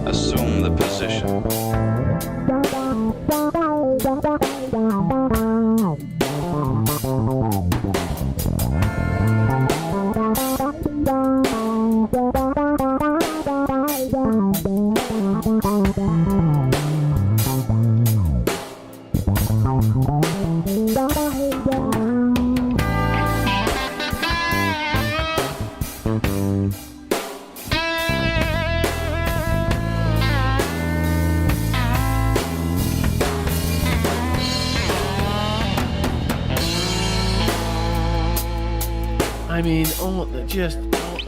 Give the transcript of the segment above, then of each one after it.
Assume the position.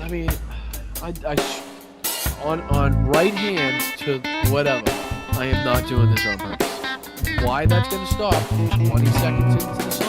I mean, on right hand to whatever, I am not doing this on purpose. Why that's going to stop 20 seconds into the song?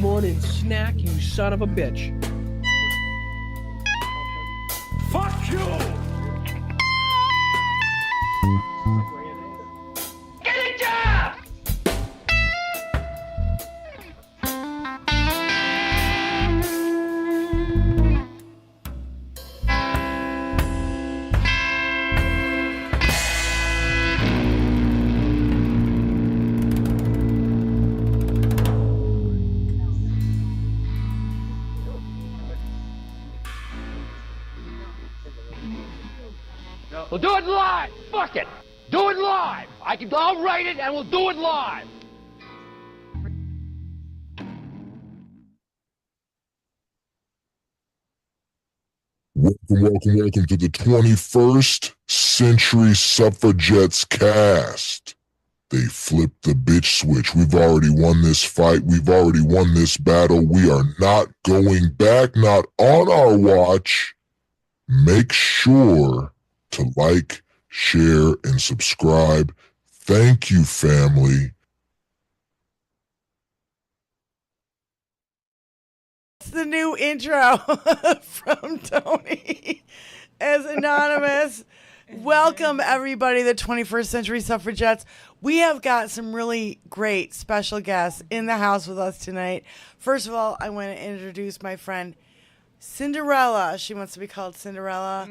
morning snack, you son of a bitch. Fuck you! Get a job! We'll do it live! Fuck it! Do it live! I'll write it and we'll do it live! Welcome to the 21st Century Suffragettes cast. They flipped the bitch switch. We've already won this fight. We've already won this battle. We are not going back, not on our watch. Make sure to like, share, and subscribe. Thank you, family. It's the new intro from Tony as Anonymous. Welcome, everybody, the 21st Century Suffragettes. We have got some really great special guests in the house with us tonight. First of all, I want to introduce my friend Cinderella. She wants to be called Cinderella.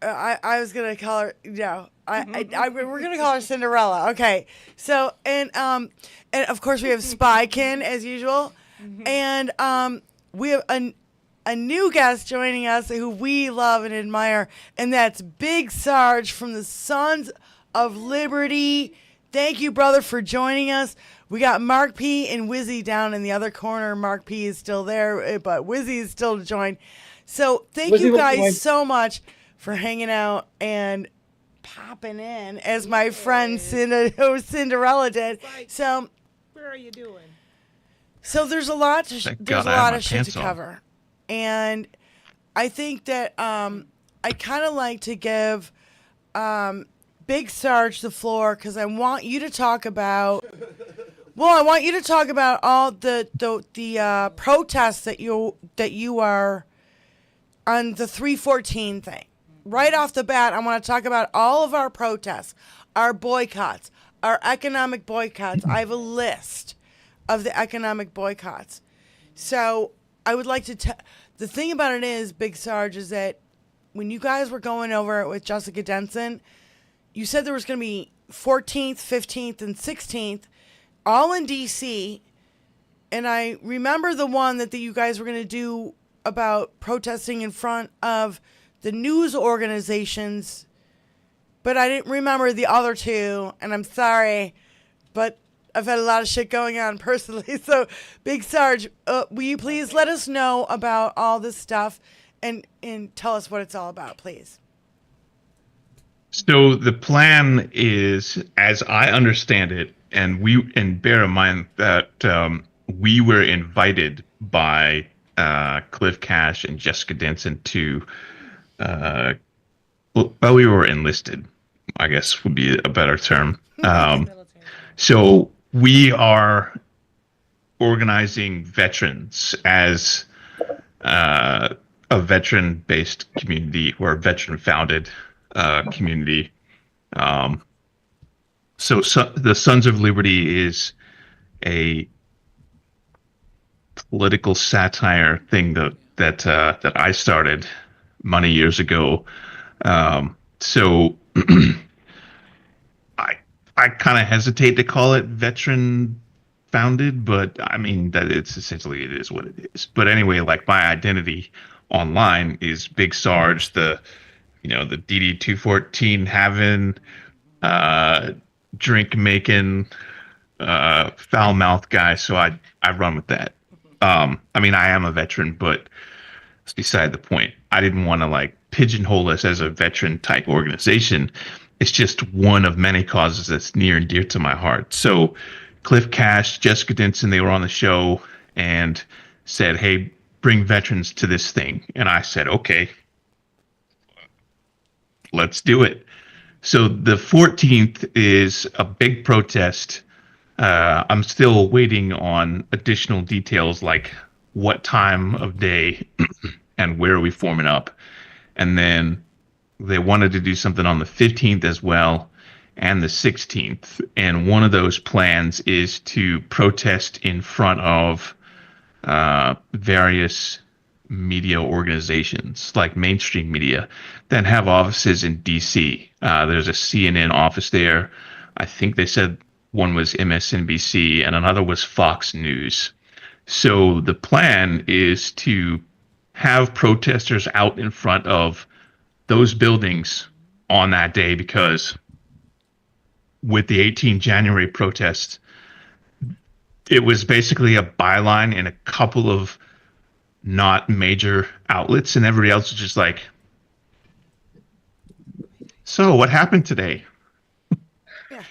I was gonna call her. No, we're gonna call her Cinderella. Okay. So and of course we have Spykin as usual, and we have a new guest joining us who we love and admire, and that's Big Sarge from the Sons of Liberty. Thank you, brother, for joining us. We got Mark P and Wizzy down in the other corner. Mark P is still there, but Wizzy is still joined. So thank you guys so much for hanging out and popping in, as my friend Cinderella did. So, where are you doing? So there's a lot to shit to cover, and I think that I kind of like to give Big Sarge the floor because I want you to talk about. Well, I want you to talk about all the protests that you are on the 314 thing. Right off the bat, I want to talk about all of our protests, our boycotts, our economic boycotts. I have a list of the economic boycotts. So I would like to the thing about it is, Big Sarge, is that when you guys were going over it with Jessica Denson, you said there was going to be 14th, 15th, and 16th, all in D.C., and I remember the one that you guys were going to do about protesting in front of the news organizations, but I didn't remember the other two, and I'm sorry, but I've had a lot of shit going on personally. So, Big Sarge, will you please let us know about all this stuff and tell us what it's all about, please? So the plan is, as I understand it, and bear in mind that we were invited by Cliff Cash and Jessica Denson to. Well, we were enlisted, I guess would be a better term. So we are organizing veterans as a veteran-based community or a veteran-founded community. So the Sons of Liberty is a political satire thing that I started many years ago. So I kind of hesitate to call it veteran founded, but I mean that it is what it is. But anyway, like my identity online is Big Sarge, the DD 214 having, drink making, foul mouth guy. So I run with that. I mean, I am a veteran, but it's beside the point. I didn't want to pigeonhole us as a veteran type organization. It's just one of many causes that's near and dear to my heart. So Cliff Cash, Jessica Denson, they were on the show and said, hey, bring veterans to this thing. And I said, okay, let's do it. So the 14th is a big protest I'm still waiting on additional details like what time of day and where are we forming up. And then they wanted to do something on the 15th as well and the 16th. And one of those plans is to protest in front of various media organizations, like mainstream media, that have offices in DC. There's a CNN office there. I think they said one was MSNBC and another was Fox News. So the plan is to have protesters out in front of those buildings on that day, because with the 18 January protests, it was basically a byline in a couple of not major outlets, and everybody else was just like, so what happened today? Yeah.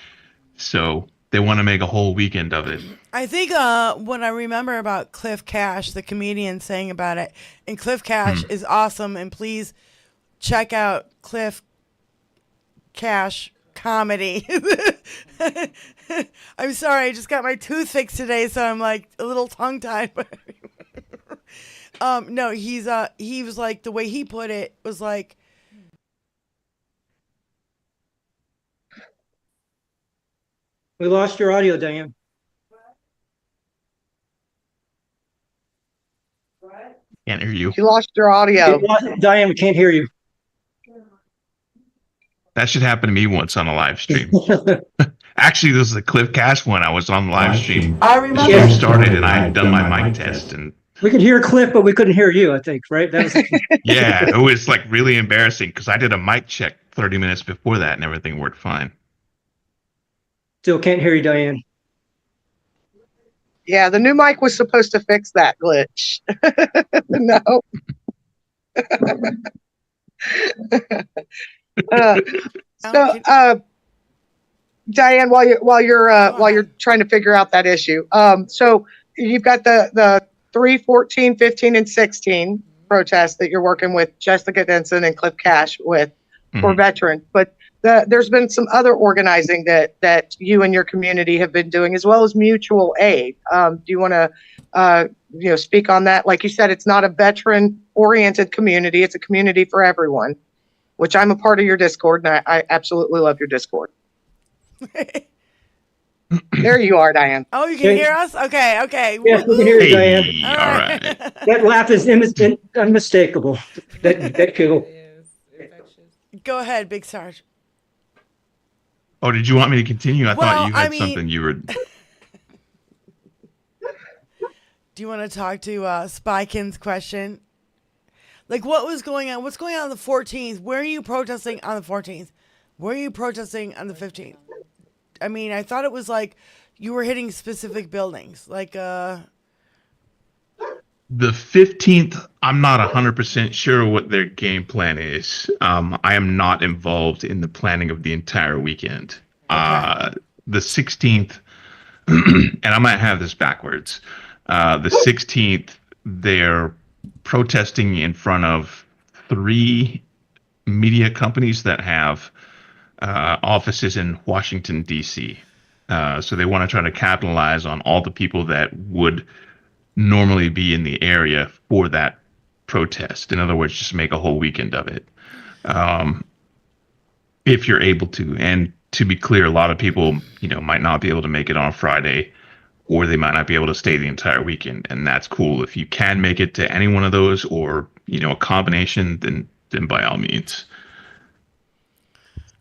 So they want to make a whole weekend of it. I think what I remember about Cliff Cash, the comedian, saying about it, and Cliff Cash is awesome, and please check out Cliff Cash comedy. I'm sorry, I just got my tooth fixed today, so I'm like a little tongue-tied. No, he was like, the way he put it was like, We lost your audio, Diane. Can't hear you. You lost your audio. Diane, we can't hear you. That should happen to me once on a live stream. Actually, this is the Cliff Cash one. I was on the live stream. I remember. Yeah. Started and I had done my mic test, and We could hear Cliff, but we couldn't hear you, I think, right? That was yeah, it was like really embarrassing because I did a mic check 30 minutes before that and everything worked fine. Still can't hear you, Diane. Yeah, the new mic was supposed to fix that glitch. No. Diane, while you're trying to figure out that issue, so you've got the 3, 14, 15, and 16 protests that you're working with Jessica Denson and Cliff Cash with for veterans, but there's been some other organizing that you and your community have been doing, as well as mutual aid. Do you want to speak on that? Like you said, it's not a veteran-oriented community; it's a community for everyone. Which I'm a part of your Discord, and I absolutely love your Discord. There you are, Diane. Oh, you can hear us? Okay. Yeah, we can hear you, Diane. Hey, all right. That laugh is unmistakable. That giggle. Go ahead, Big Sarge. Oh, did you want me to continue? I thought you had something you were. Do you want to talk to Spykin's question? Like, what was going on? What's going on the 14th? Where are you protesting on the 14th? Where are you protesting on the 15th? I mean, I thought it was like you were hitting specific buildings. Like, The 15th, I'm not 100% sure what their game plan is. I am not involved in the planning of the entire weekend. Okay. The 16th, and I might have this backwards. The 16th, they're protesting in front of 3 media companies that have offices in Washington, D.C. So they want to try to capitalize on all the people that would normally be in the area for that protest. In other words, just make a whole weekend of it. If you're able to. And to be clear, a lot of people, might not be able to make it on Friday, or they might not be able to stay the entire weekend. And that's cool. If you can make it to any one of those, or, a combination, then by all means.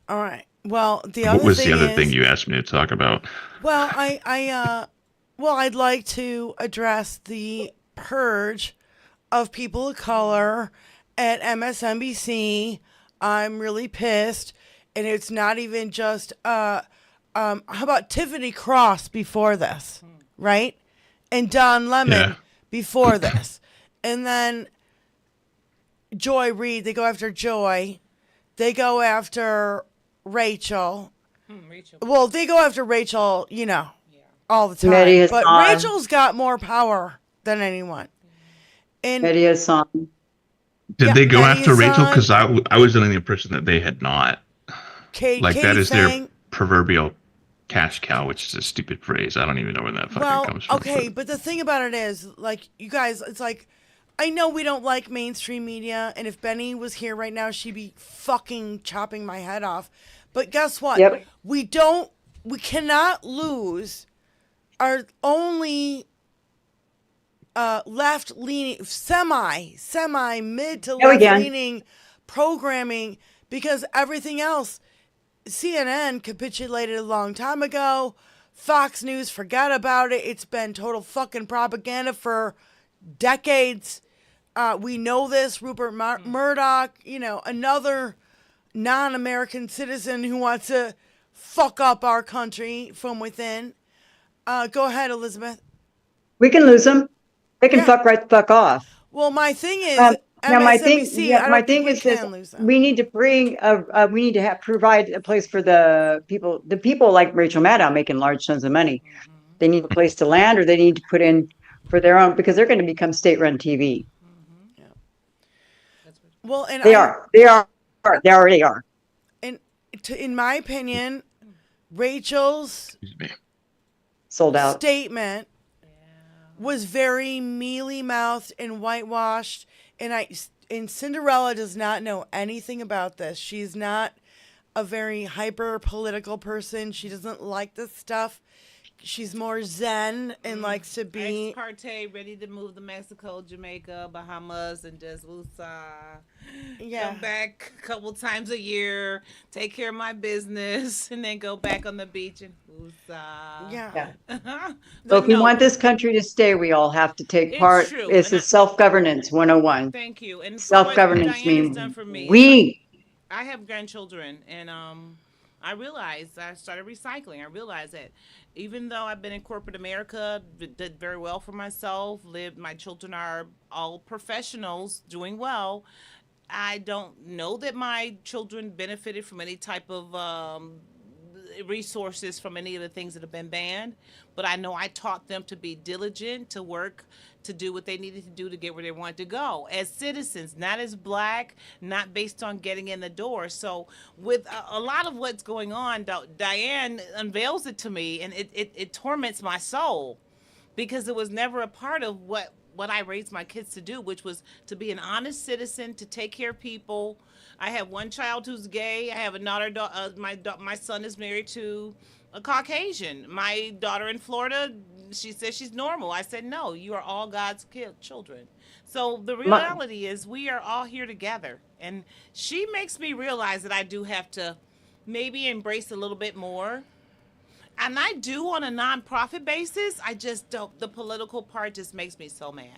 all right. Well, the other What was thing the other is, thing you asked me to talk about? Well, I'd like to address the purge of people of color at MSNBC. I'm really pissed, and it's not even just how about Tiffany Cross before this, right? And Don Lemon before this. And then Joy Reid, they go after Joy. They go after Rachel. Well, they go after Rachel, all the time. But Rachel's got more power than anyone. And Did they go after Rachel? Because I was under the impression that they had not. Katie that is sang, their proverbial cash cow, which is a stupid phrase. I don't even know where that fucking comes from. Okay, but the thing about it is, like, you guys, it's like, I know we don't like mainstream media, and if Benny was here right now, she'd be fucking chopping my head off. But guess what? Yep. We cannot lose our only left-leaning, semi mid to left-leaning programming, because everything else, CNN capitulated a long time ago. Fox News, forget about it. It's been total fucking propaganda for decades. We know this. Rupert Murdoch, another non-American citizen who wants to fuck up our country from within. Go ahead, Elizabeth. We can lose them. They can fuck right the fuck off. Well, my thing is, now my thing is this: we need to provide a place for the people. The people like Rachel Maddow making large sums of money. Mm-hmm. They need a place to land, or they need to put in for their own, because they're going to become state-run TV. Mm-hmm. Yeah. Well, and they already are. And in my opinion, Rachel's sold out statement was very mealy-mouthed and whitewashed, and Cinderella does not know anything about this. She's not a very hyper-political person. She doesn't like this stuff. She's more zen and likes to be ex parte, ready to move to Mexico, Jamaica, Bahamas, and just woosah. Yeah. Come back a couple times a year, take care of my business, and then go back on the beach and woosah. Yeah. So if we want this country to stay, we all have to take part. True. It's a self-governance 101. Thank you. And self-governance means done for me, we. I have grandchildren, and I realized, I started recycling. I realized that even though I've been in corporate America, did very well for myself, my children are all professionals doing well, I don't know that my children benefited from any type of resources from any of the things that have been banned, but I know I taught them to be diligent, to work, to do what they needed to do to get where they wanted to go as citizens, not as black, not based on getting in the door. So with a lot of what's going on, Diane unveils it to me, and it torments my soul, because it was never a part of what I raised my kids to do, which was to be an honest citizen, to take care of people. I have one child who's gay. I have another my son is married to a Caucasian. My daughter in Florida, she says she's normal. I said, no, you are all God's children. So the reality is we are all here together. And she makes me realize that I do have to maybe embrace a little bit more. And I do on a nonprofit basis. I just don't. The political part just makes me so mad.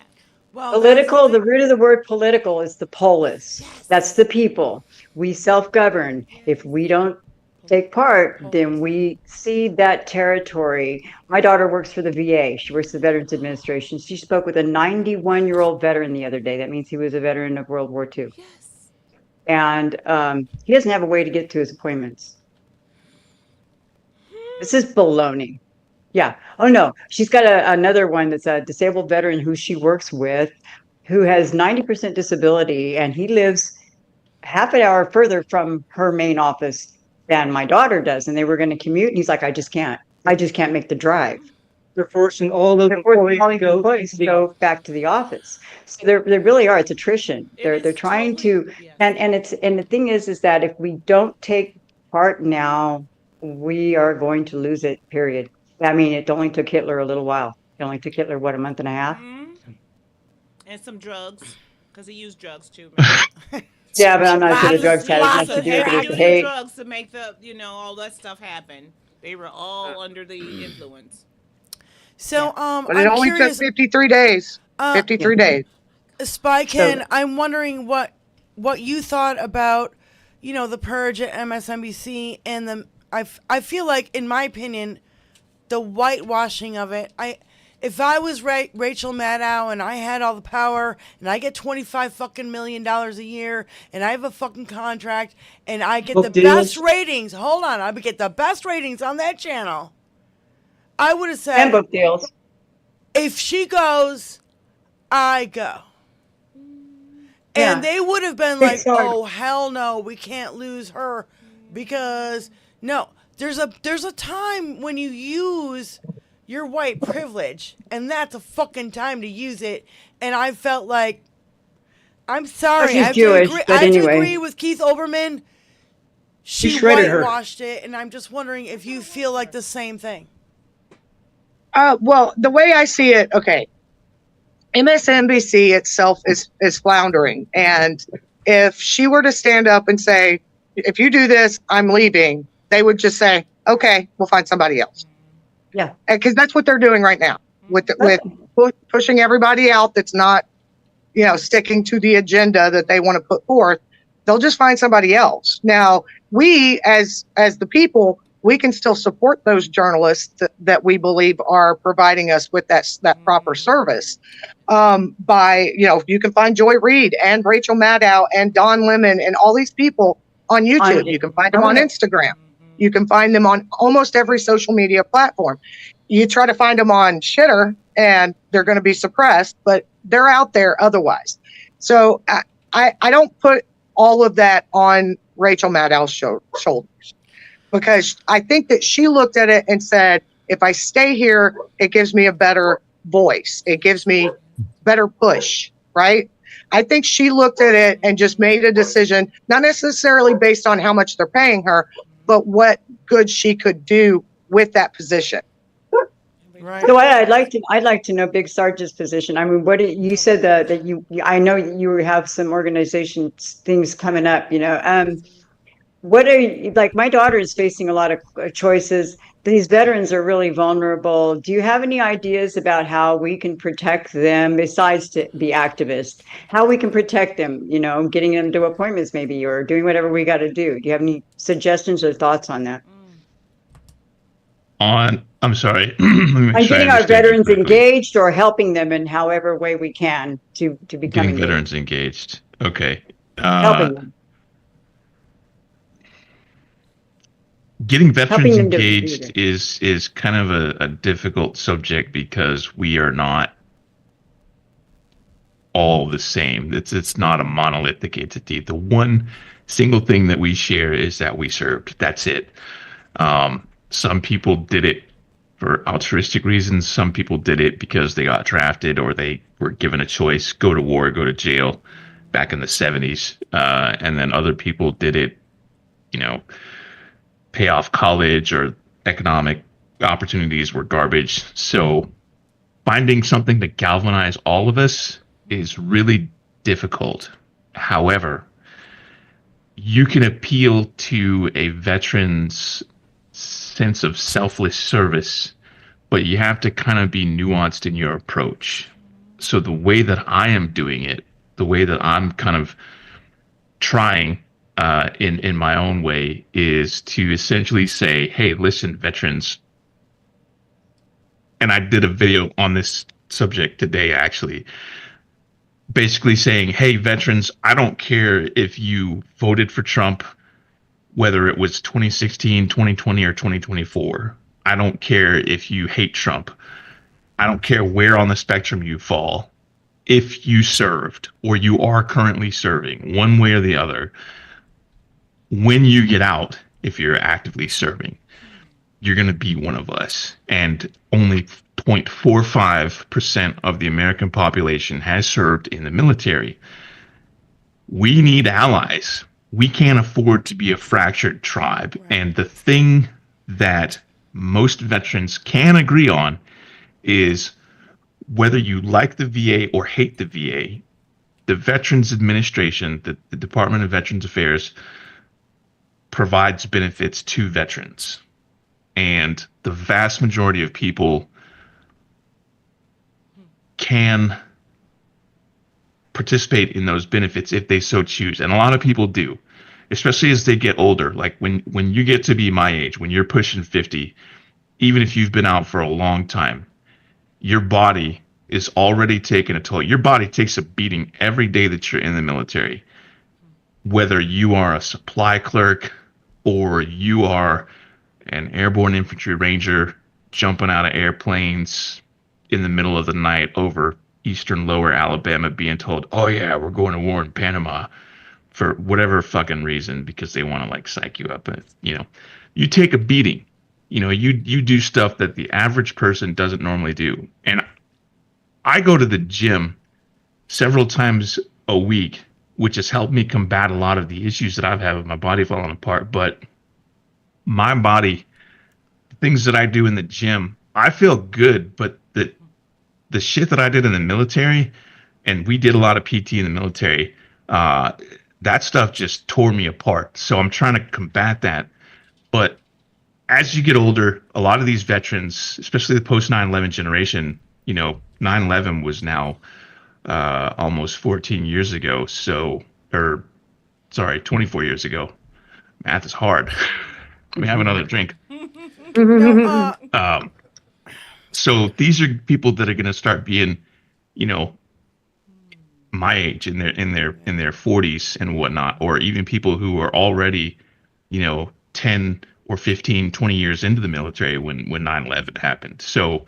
Well, political, the root of the word political is the polis. Yes. That's the people. We self-govern. If we don't take part, then we cede that territory. My daughter works for the VA. She works for the Veterans Administration. She spoke with a 91-year-old veteran the other day. That means he was a veteran of World War II. Yes. And he doesn't have a way to get to his appointments. This is baloney. Yeah. Oh, no. She's got another one that's a disabled veteran who she works with, who has 90% disability, and he lives half an hour further from her main office than my daughter does. And they were going to commute, and he's like, I just can't make the drive. They're forcing all of the employees to go back to the office. So they really are. It's attrition. They're trying to, and the thing is that if we don't take part now, we are going to lose it, period. I mean, it only took Hitler a little while. It only took Hitler, what, a month and a half? Mm-hmm. And some drugs, because he used drugs too. Yeah, but I'm not sure the drugs had as much to do with it. Hate drugs to make all that stuff happen. They were all under the influence. So, but it only took 53 days. 53 days. Spykin, I'm wondering what you thought about, the purge at MSNBC and I feel like, in my opinion, the whitewashing of it. If I was Rachel Maddow and I had all the power and I get $25 million a year and I have a fucking contract and I get the best ratings, I would get the best ratings on that channel. I would have said, and book deals. If she goes, I go. And they would have been like, oh, hell no, we can't lose her. Because, no, there's a time when you use your white privilege, and that's a fucking time to use it. And I felt like, I'm sorry, She's Jewish, but I have to anyway. agree with Keith Olbermann. She shredded her. whitewashed it, and I'm just wondering if you feel like the same thing. Well, the way I see it, okay, MSNBC itself is floundering. And if she were to stand up and say, if you do this, I'm leaving, they would just say, okay, we'll find somebody else. Yeah. Because that's what they're doing right now with pushing everybody out that's not, sticking to the agenda that they want to put forth. They'll just find somebody else. Now, we as the people, we can still support those journalists that we believe are providing us with that proper service. By, you can find Joy Reid and Rachel Maddow and Don Lemon and all these people on YouTube. You can find them on Instagram. You can find them on almost every social media platform. You try to find them on Shitter and they're going to be suppressed, but they're out there otherwise. So I don't put all of that on Rachel Maddow's shoulders, because I think that she looked at it and said, if I stay here, it gives me a better voice. It gives me better push, right? I think she looked at it and just made a decision, not necessarily based on how much they're paying her, but what good she could do with that position. Right. So I'd like to know Big Sarge's position. I mean, you said that you I know you have some organization things coming up, what are you, like, my daughter is facing a lot of choices. These veterans are really vulnerable. Do you have any ideas about how we can protect them, besides to be activists, how we can protect them, getting them to appointments maybe, or doing whatever we got to do? Do you have any suggestions or thoughts on that? I'm sorry. I'm getting our veterans engaged, or helping them in however way we can to become getting engaged. veterans engaged. Okay. Helping them. Getting veterans engaged is kind of a difficult subject, because we are not all the same. It's not a monolithic entity. The one single thing that we share is that we served. That's it. Some people did it for altruistic reasons. Some people did it because they got drafted, or they were given a choice: go to war, go to jail, back in the 70s. And then other people did it, pay off college, or economic opportunities were garbage. So finding something to galvanize all of us is really difficult. However, you can appeal to a veteran's sense of selfless service, but you have to kind of be nuanced in your approach. So the way that I am doing it, the way that I'm kind of trying in my own way, is to essentially say, hey, listen, veterans, and I did a video on this subject today, actually, basically saying, hey, veterans, I don't care if you voted for Trump, whether it was 2016, 2020, or 2024. I don't care if you hate Trump. I don't care where on the spectrum you fall. If you served, or you are currently serving, one way or the other, when you get out, if you're actively serving, you're going to be one of us. And only 0.45% of the American population has served in the military. We need allies. We can't afford to be a fractured tribe. And the thing that most veterans can agree on is, whether you like the VA or hate the VA, the Veterans Administration, the Department of Veterans Affairs, provides benefits to veterans. And the vast majority of people can participate in those benefits if they so choose. And a lot of people do, especially as they get older. Like when you get to be my age, when you're pushing 50, even if you've been out for a long time, your body is already taking a toll. Your body takes a beating every day that you're in the military. Whether you are a supply clerk, or you are an airborne infantry ranger jumping out of airplanes in the middle of the night over eastern lower Alabama, being told, oh yeah, we're going to war in Panama. for whatever fucking reason, because they want to like psych you up. But you take a beating. You do stuff that the average person doesn't normally do. And I go to the gym several times a week, which has helped me combat a lot of the issues that I've had with my body falling apart. But my body, things that I do in the gym, I feel good, but the shit that I did in the military, and we did a lot of PT in the military, that stuff just tore me apart. So I'm trying to combat that. But as you get older, a lot of these veterans, especially the post 9/11 generation, 9/11 was now almost 14 years ago. 24 years ago. Math is hard. Let me have another drink. So these are people that are going to start being, my age, in their 40s and whatnot, or even people who are already, 10 or 15, 20 years into the military when 9/11 happened. So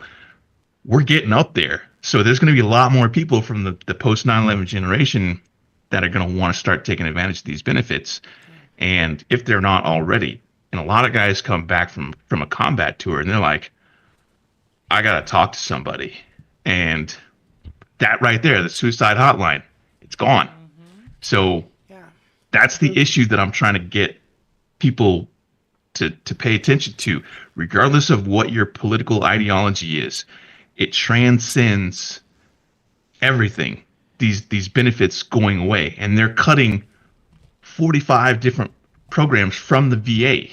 we're getting up there. So there's going to be a lot more people from the post 9/11 generation that are going to want to start taking advantage of these benefits. And if they're not already, and a lot of guys come back from a combat tour and they're like, I got to talk to somebody. And that right there, the suicide hotline, it's gone. So that's the issue that I'm trying to get people to pay attention to, regardless of what your political ideology is. It transcends everything. These benefits going away, and they're cutting 45 different programs from the VA.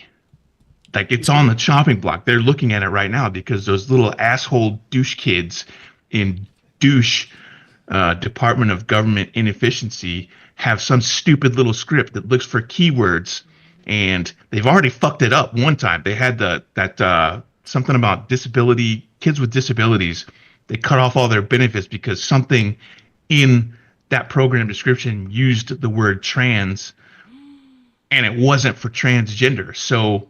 Like, it's on the chopping block. They're looking at it right now because those little asshole douche kids in douche Department of Government Inefficiency have some stupid little script that looks for keywords, and they've already fucked it up one time. They had that something about kids with disabilities. They cut off all their benefits because something in that program description used the word trans, and it wasn't for transgender. So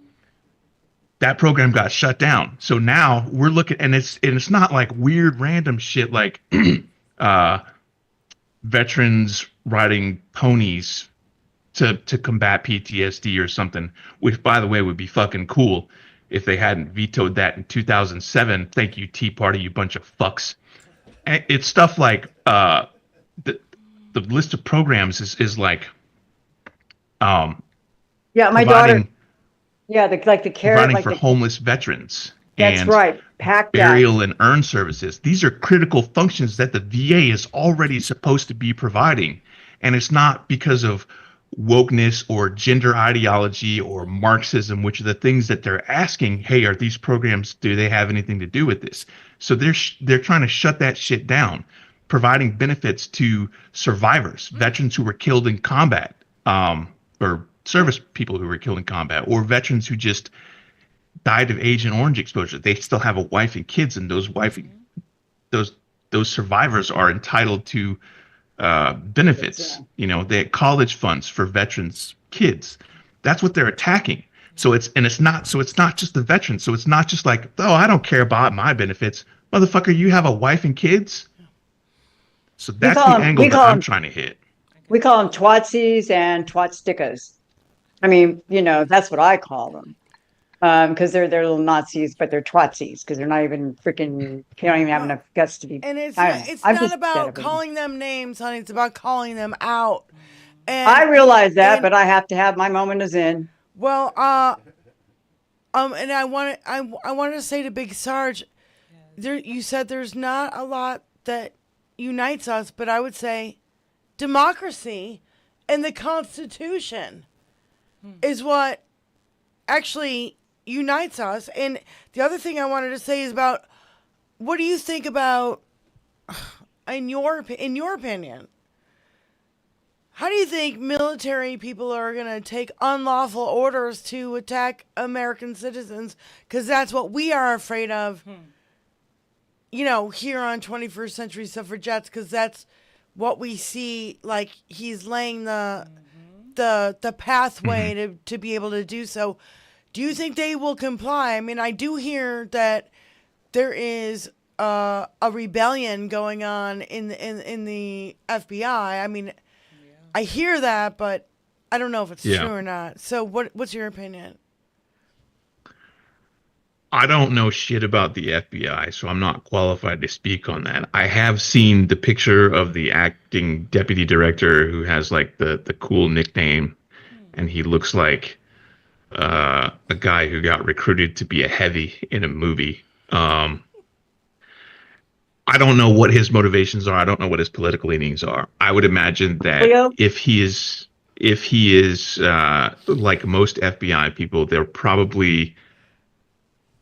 that program got shut down. So now we're looking, and it's not like weird random shit like veterans riding ponies to combat PTSD or something, which, by the way, would be fucking cool if they hadn't vetoed that in 2007. Thank you, Tea Party, you bunch of fucks. And it's stuff like the list of programs is like my daughter. Yeah, the care, providing like for homeless veterans. That's and right. PACT burial and urn services. These are critical functions that the VA is already supposed to be providing. And it's not because of wokeness or gender ideology or Marxism, which are the things that they're asking, hey, are these programs, do they have anything to do with this? So they're trying to shut that shit down, providing benefits to survivors, veterans who were killed in combat, or service people who were killed in combat, or veterans who just died of Agent Orange exposure. They still have a wife and kids, and those survivors are entitled to benefits. They had college funds for veterans' kids. That's what they're attacking. So it's not just the veterans. So it's not just like, oh, I don't care about my benefits. Motherfucker, you have a wife and kids? So that's the angle that I'm trying to hit. We call them twatsies and twatstickas. I mean, that's what I call them. Because they're little Nazis, but they're twatsies because they're not even freaking, they don't even have enough guts to be. And it's not about calling them names, honey. It's about calling them out. And I realize that, but I have to have my moment of zen. Well, and I wanted to say to Big Sarge, you said there's not a lot that unites us, but I would say democracy and the Constitution is what actually unites us. And the other thing I wanted to say is about, what do you think about, in your opinion, how do you think military people are going to take unlawful orders to attack American citizens? Because that's what we are afraid of, here on 21st Century Suffragettes, because that's what we see, like he's laying the pathway to be able to do so. Do you think they will comply? I mean, I do hear that there is a rebellion going on in the FBI. I mean, I hear that, but I don't know if it's true or not. So what's your opinion? I don't know shit about the FBI, so I'm not qualified to speak on that. I have seen the picture of the acting deputy director who has like the cool nickname, and he looks like a guy who got recruited to be a heavy in a movie. I don't know what his motivations are. I don't know what his political leanings are. I would imagine that if he is like most FBI people, they're probably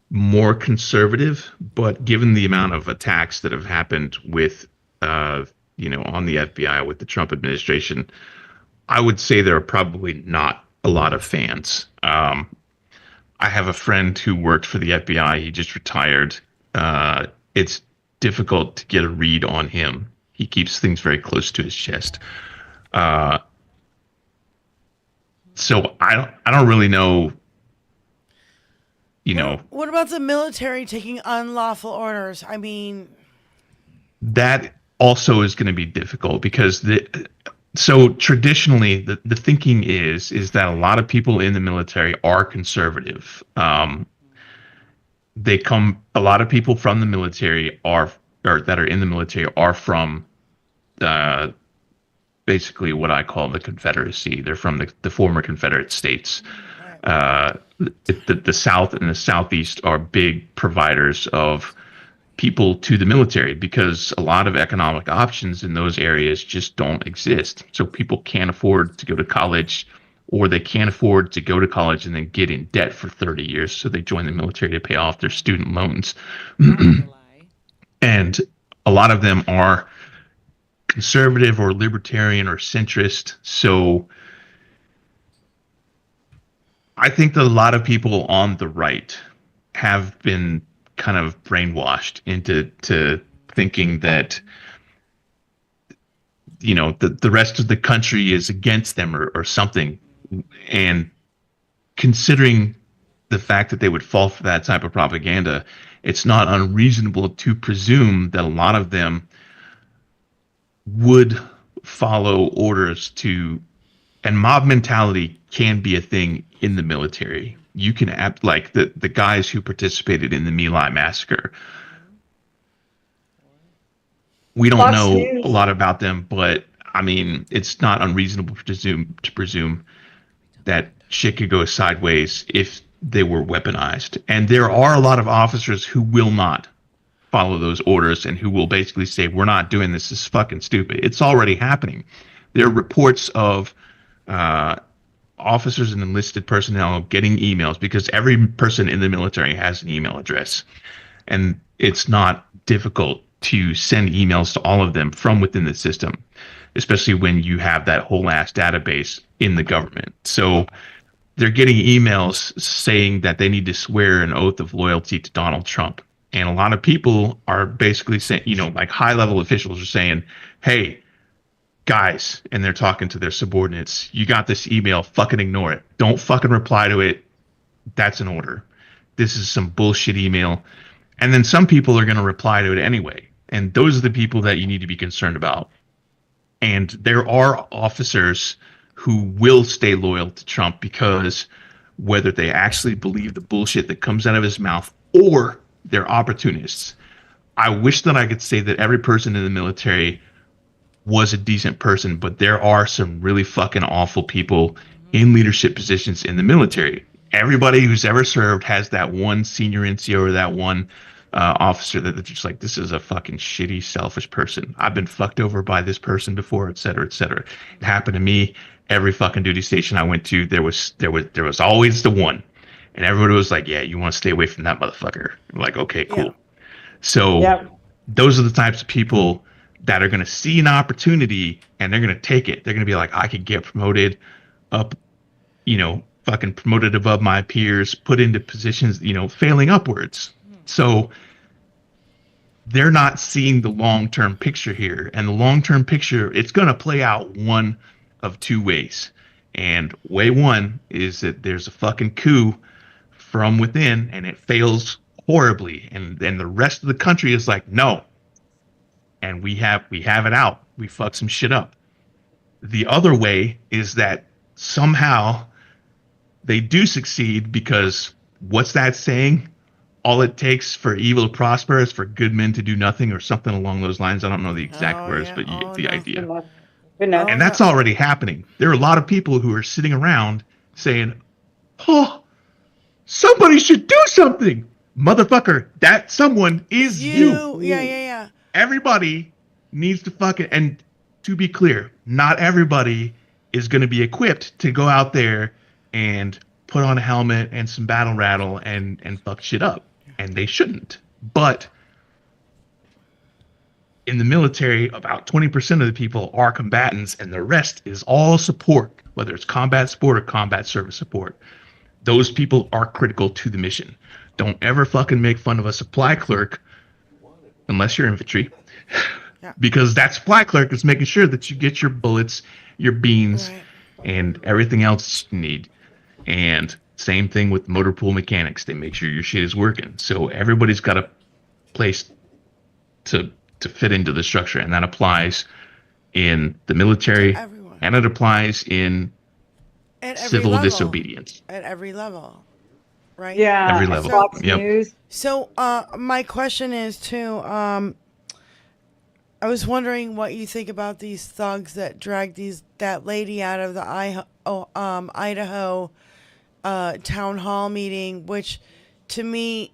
more conservative, but given the amount of attacks that have happened with, on the FBI with the Trump administration, I would say there are probably not a lot of fans. I have a friend who worked for the FBI. He just retired. It's difficult to get a read on him. He keeps things very close to his chest. So I don't really know. What about the military taking unlawful orders? I mean, that also is going to be difficult because so traditionally the thinking is that a lot of people in the military are conservative. A lot of people from the military or that are in the military are from basically what I call the Confederacy. They're from the former Confederate states. The South and the Southeast are big providers of people to the military because a lot of economic options in those areas just don't exist. So people can't afford to go to college, or they can't afford to go to college and then get in debt for 30 years. So they join the military to pay off their student loans. And a lot of them are conservative or libertarian or centrist. So I think that a lot of people on the right have been kind of brainwashed into thinking that, the rest of the country is against them or something. And considering the fact that they would fall for that type of propaganda, it's not unreasonable to presume that a lot of them would follow orders to. And mob mentality can be a thing in the military. You can act like the guys who participated in the My Lai massacre. We don't know a lot about them, but I mean, it's not unreasonable to presume that shit could go sideways if they were weaponized. And there are a lot of officers who will not follow those orders and who will basically say, we're not doing this. This is fucking stupid. It's already happening. There are reports of officers and enlisted personnel getting emails because every person in the military has an email address, and it's not difficult to send emails to all of them from within the system, especially when you have that whole ass database in the government. So they're getting emails saying that they need to swear an oath of loyalty to Donald Trump. And a lot of people are basically saying, like high level officials are saying, hey, guys, and they're talking to their subordinates, you got this email, fucking ignore it. Don't fucking reply to it. That's an order. This is some bullshit email. And then some people are going to reply to it anyway. And those are the people that you need to be concerned about. And there are officers who will stay loyal to Trump because whether they actually believe the bullshit that comes out of his mouth or they're opportunists. I wish that I could say that every person in the military was a decent person, but there are some really fucking awful people in leadership positions in the military. Everybody who's ever served has that one senior NCO or that one officer that they're just like, this is a fucking shitty, selfish person. I've been fucked over by this person before, et cetera, et cetera. It happened to me. Every fucking duty station I went to, there was always the one, and everybody was like, yeah, you want to stay away from that motherfucker. I'm like, okay, cool. Yeah. So those are the types of people that are going to see an opportunity and they're going to take it. They're going to be like, I could get promoted up, fucking promoted above my peers, put into positions, failing upwards. So they're not seeing the long-term picture here. And the long-term picture, it's going to play out one of two ways. And way one is that there's a fucking coup from within and it fails horribly. And then the rest of the country is like, no. And we have it out. We fucked some shit up. The other way is that somehow they do succeed, because what's that saying? All it takes for evil to prosper is for good men to do nothing, or something along those lines. I don't know the exact words, but you get the idea. And that's already happening. There are a lot of people who are sitting around saying, oh, somebody should do something. Motherfucker, that someone is you. Yeah. Everybody needs to fucking, and to be clear, not everybody is going to be equipped to go out there and put on a helmet and some battle rattle and fuck shit up. And they shouldn't. But in the military, about 20% of the people are combatants, and the rest is all support, whether it's combat support or combat service support. Those people are critical to the mission. Don't ever fucking make fun of a supply clerk unless you're infantry. Because that supply clerk is making sure that you get your bullets, your beans, and everything else you need. And same thing with motor pool mechanics. They make sure your shit is working. So everybody's got a place to fit into the structure, and that applies in the military, and it applies in civil disobedience. At every level, right? Yeah. Every level. Fox News. So my question is too, I was wondering what you think about these thugs that dragged that lady out of the Idaho town hall meeting, which to me,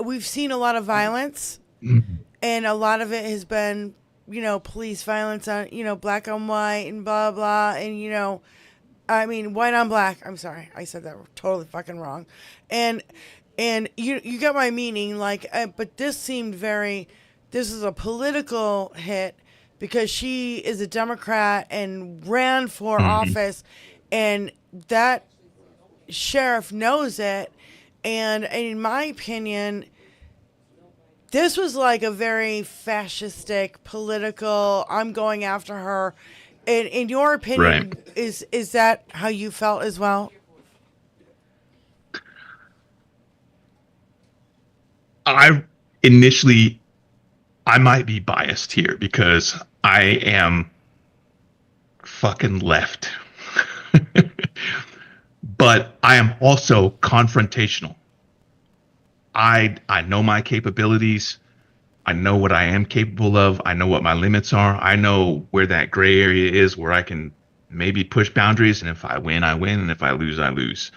we've seen a lot of violence, and a lot of it has been, police violence on, black on white and blah, blah. And, white on black. I'm sorry. I said that totally fucking wrong. And you get my meaning, but this seemed this is a political hit, because she is a Democrat and ran for office, and that sheriff knows it. And in my opinion, this was like a very fascistic, political, I'm going after her. And in your opinion, is that how you felt as well? I might be biased here because I am fucking left. But I am also confrontational. I know my capabilities. I know what I am capable of. I know what my limits are. I know where that gray area is, where I can maybe push boundaries. And if I win, I win. And if I lose, I lose.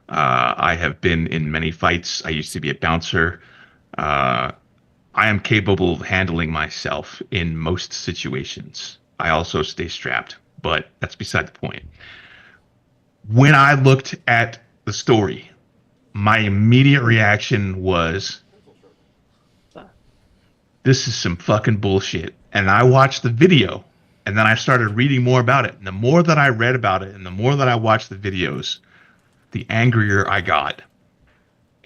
I have been in many fights. I used to be a bouncer. I am capable of handling myself in most situations. I also stay strapped, but that's beside the point. When I looked at the story, my immediate reaction was, this is some fucking bullshit. And I watched the video, and then I started reading more about it. And the more that I read about it, and the more that I watched the videos, the angrier I got.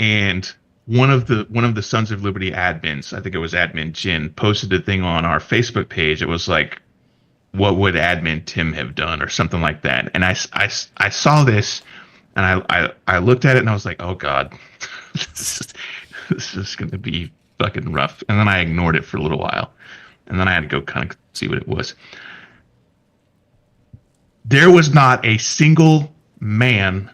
And one of the Sons of Liberty admins, I think it was admin Jin, posted a thing on our Facebook page. It was like, what would admin Tim have done, or something like that. And I saw this, and I looked at it, and I was like, oh God, this is going to be fucking rough. And then I ignored it for a little while, and then I had to go kind of see what it was. There was not a single man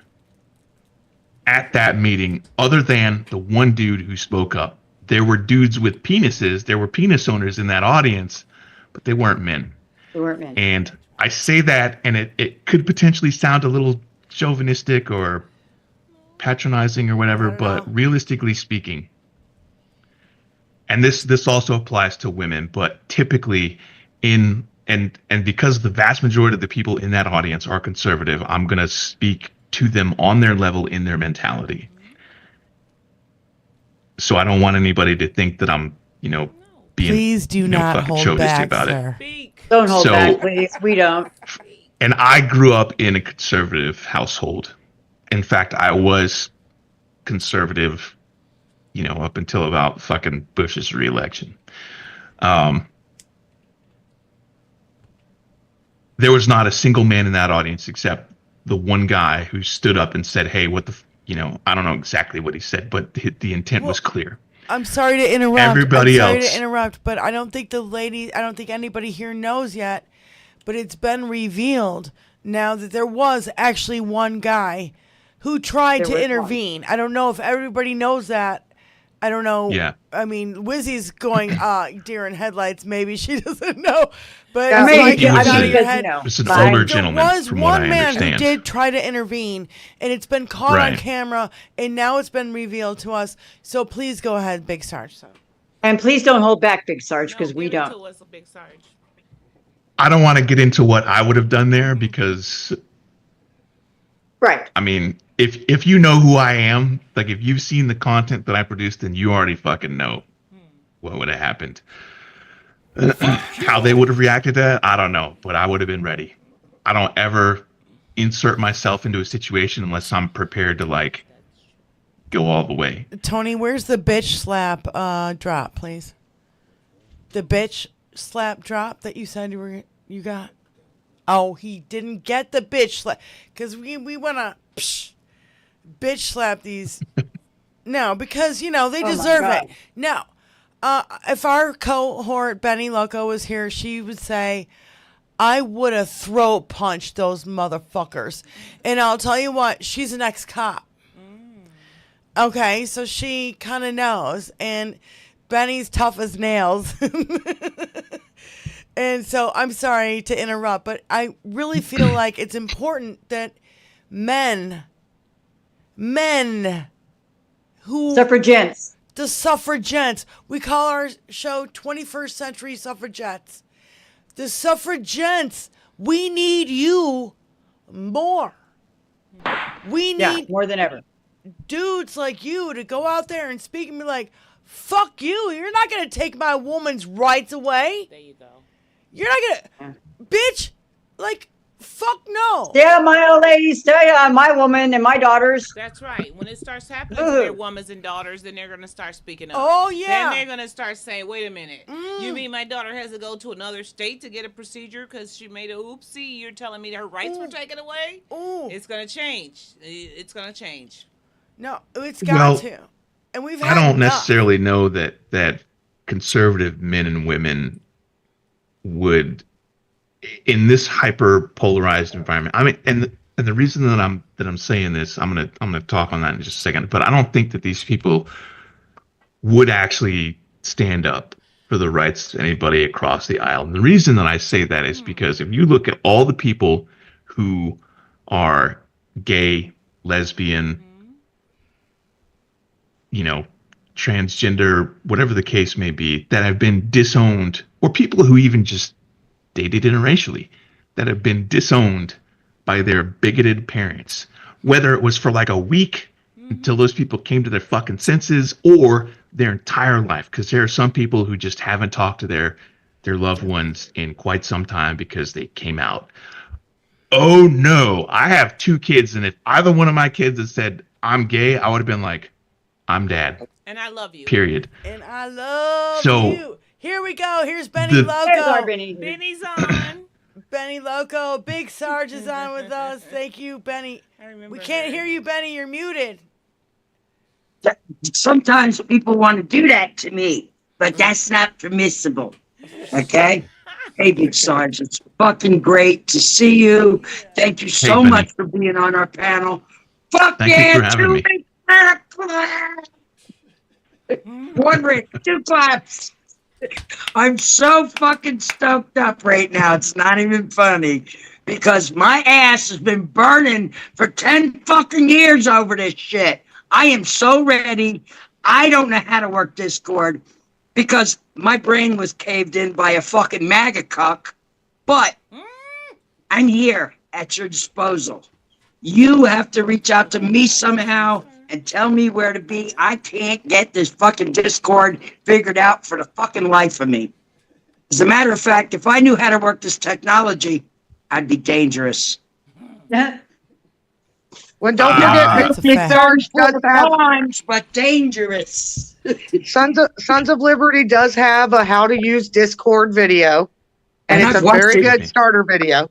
at that meeting other than the one dude who spoke up. There were dudes with penises. There were penis owners in that audience, but they weren't men. They weren't men. And I say that, and it could potentially sound a little chauvinistic or patronizing or whatever, but realistically speaking, and this also applies to women, but typically and because the vast majority of the people in that audience are conservative, I'm going to speak to them on their level, in their mentality. So I don't want anybody to think that I'm, being please do not hold back, about sir. it. Don't hold back, please. We don't. And I grew up in a conservative household. In fact, I was conservative, up until about fucking Bush's re-election. There was not a single man in that audience except the one guy who stood up and said, hey, what the, I don't know exactly what he said, but the intent was clear. I'm sorry to interrupt. Everybody I'm sorry else. to interrupt, but I don't think I don't think anybody here knows yet, but it's been revealed now that there was actually one guy who tried to intervene. I don't know if everybody knows that. I don't know. Yeah. I mean, Wizzy's going deer in headlights. Maybe she doesn't know, but Yeah, it's maybe like, it was out a- of your you head. know. It's an But older There gentleman, was from what one I man who understand. did try to intervene, and it's been caught on Right. camera, and now it's been revealed to us. So please go ahead, Big Sarge. So. And please don't hold back, Big Sarge, No, because we give it don't. to us, a Big Sarge. I don't want to get into what I would have done there because, Right. I mean, if you know who I am, like if you've seen the content that I produced, then you already fucking know what would have happened. How they would have reacted to that, I don't know, but I would have been ready. I don't ever insert myself into a situation unless I'm prepared to like go all the way. Tony, where's the bitch slap drop, please? The bitch slap drop that you said you got? Oh, he didn't get the bitch slap because we want to bitch slap these. No, because they deserve it. No, if our cohort Benny Loco was here, she would say, I would have throat punched those motherfuckers. And I'll tell you what, she's an ex-cop. Okay, so she kind of knows. And Benny's tough as nails. And so I'm sorry to interrupt, but I really feel like it's important that men who... Suffragettes. The suffragettes. We call our show 21st Century Suffragettes. The suffragettes. We need you more. We need more than ever. dudes like you to go out there and speak and be like, fuck you. You're not going to take my woman's rights away. There you go. You're not going to... Bitch, like, fuck no. Yeah, my old lady, stay on my woman and my daughters. That's right. When it starts happening to their women and daughters, then they're going to start speaking up. Oh, yeah. Then they're going to start saying, wait a minute. You mean my daughter has to go to another state to get a procedure because she made a oopsie? You're telling me that her rights were taken away? Ooh. It's going to change. It's going to change. No, it's got to. And we've had I don't enough. necessarily know that conservative men and women would, in this hyper polarized environment. I mean, and the reason that I'm saying this, I'm gonna talk on that in just a second. But I don't think that these people would actually stand up for the rights of anybody across the aisle. And the reason that I say that is because if you look at all the people who are gay, lesbian, transgender, whatever the case may be, that have been disowned, or people who even just dated interracially, that have been disowned by their bigoted parents, whether it was for like a week until those people came to their fucking senses, or their entire life, because there are some people who just haven't talked to their loved ones in quite some time because they came out. Oh no, I have 2 kids, and if either one of my kids had said I'm gay, I would have been like, I'm dad. And I love you. Period. And I love So, you. Here we go. Here's Benny Loco. Benny's on. Benny Loco. Big Sarge is on with us. Thank you, Benny. We can't hear you, Benny. You're muted. Sometimes people want to do that to me, but that's not permissible. Okay? Hey, Big Sarge, it's fucking great to see you. Thank you so Benny. much for being on our panel. Fuck Thank you yeah, for having me. big clap. 2 claps. I'm so fucking stoked up right now. It's not even funny because my ass has been burning for 10 fucking years over this shit. I am so ready. I don't know how to work Discord because my brain was caved in by a fucking MAGA cuck, but I'm here at your disposal. You have to reach out to me somehow and tell me where to be. I can't get this fucking Discord figured out for the fucking life of me. As a matter of fact, if I knew how to work this technology, I'd be dangerous. Well, don't forget, Big Sarge does have Times, but dangerous. Sons of Liberty does have a how to use Discord video, and it's I've a watched very it. good starter video.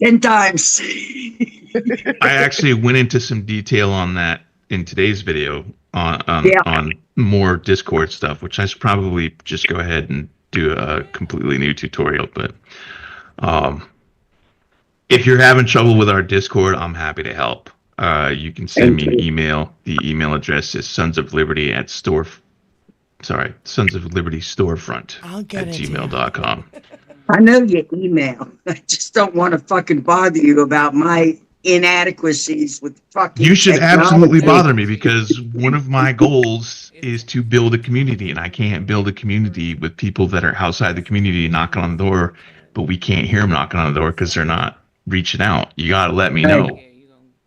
10 times. I actually went into some detail on that in today's video. on more Discord stuff, which I should probably just go ahead and do a completely new tutorial. But if you're having trouble with our Discord, I'm happy to help. You can send me an email. The email address is Sons of Liberty storefront at gmail.com. I know your email. I just don't want to fucking bother you about my inadequacies with fucking You should technology. absolutely bother me, because one of my goals is to build a community, and I can't build a community with people that are outside the community knocking on the door, but we can't hear them knocking on the door because they're not reaching out. You got to let me know.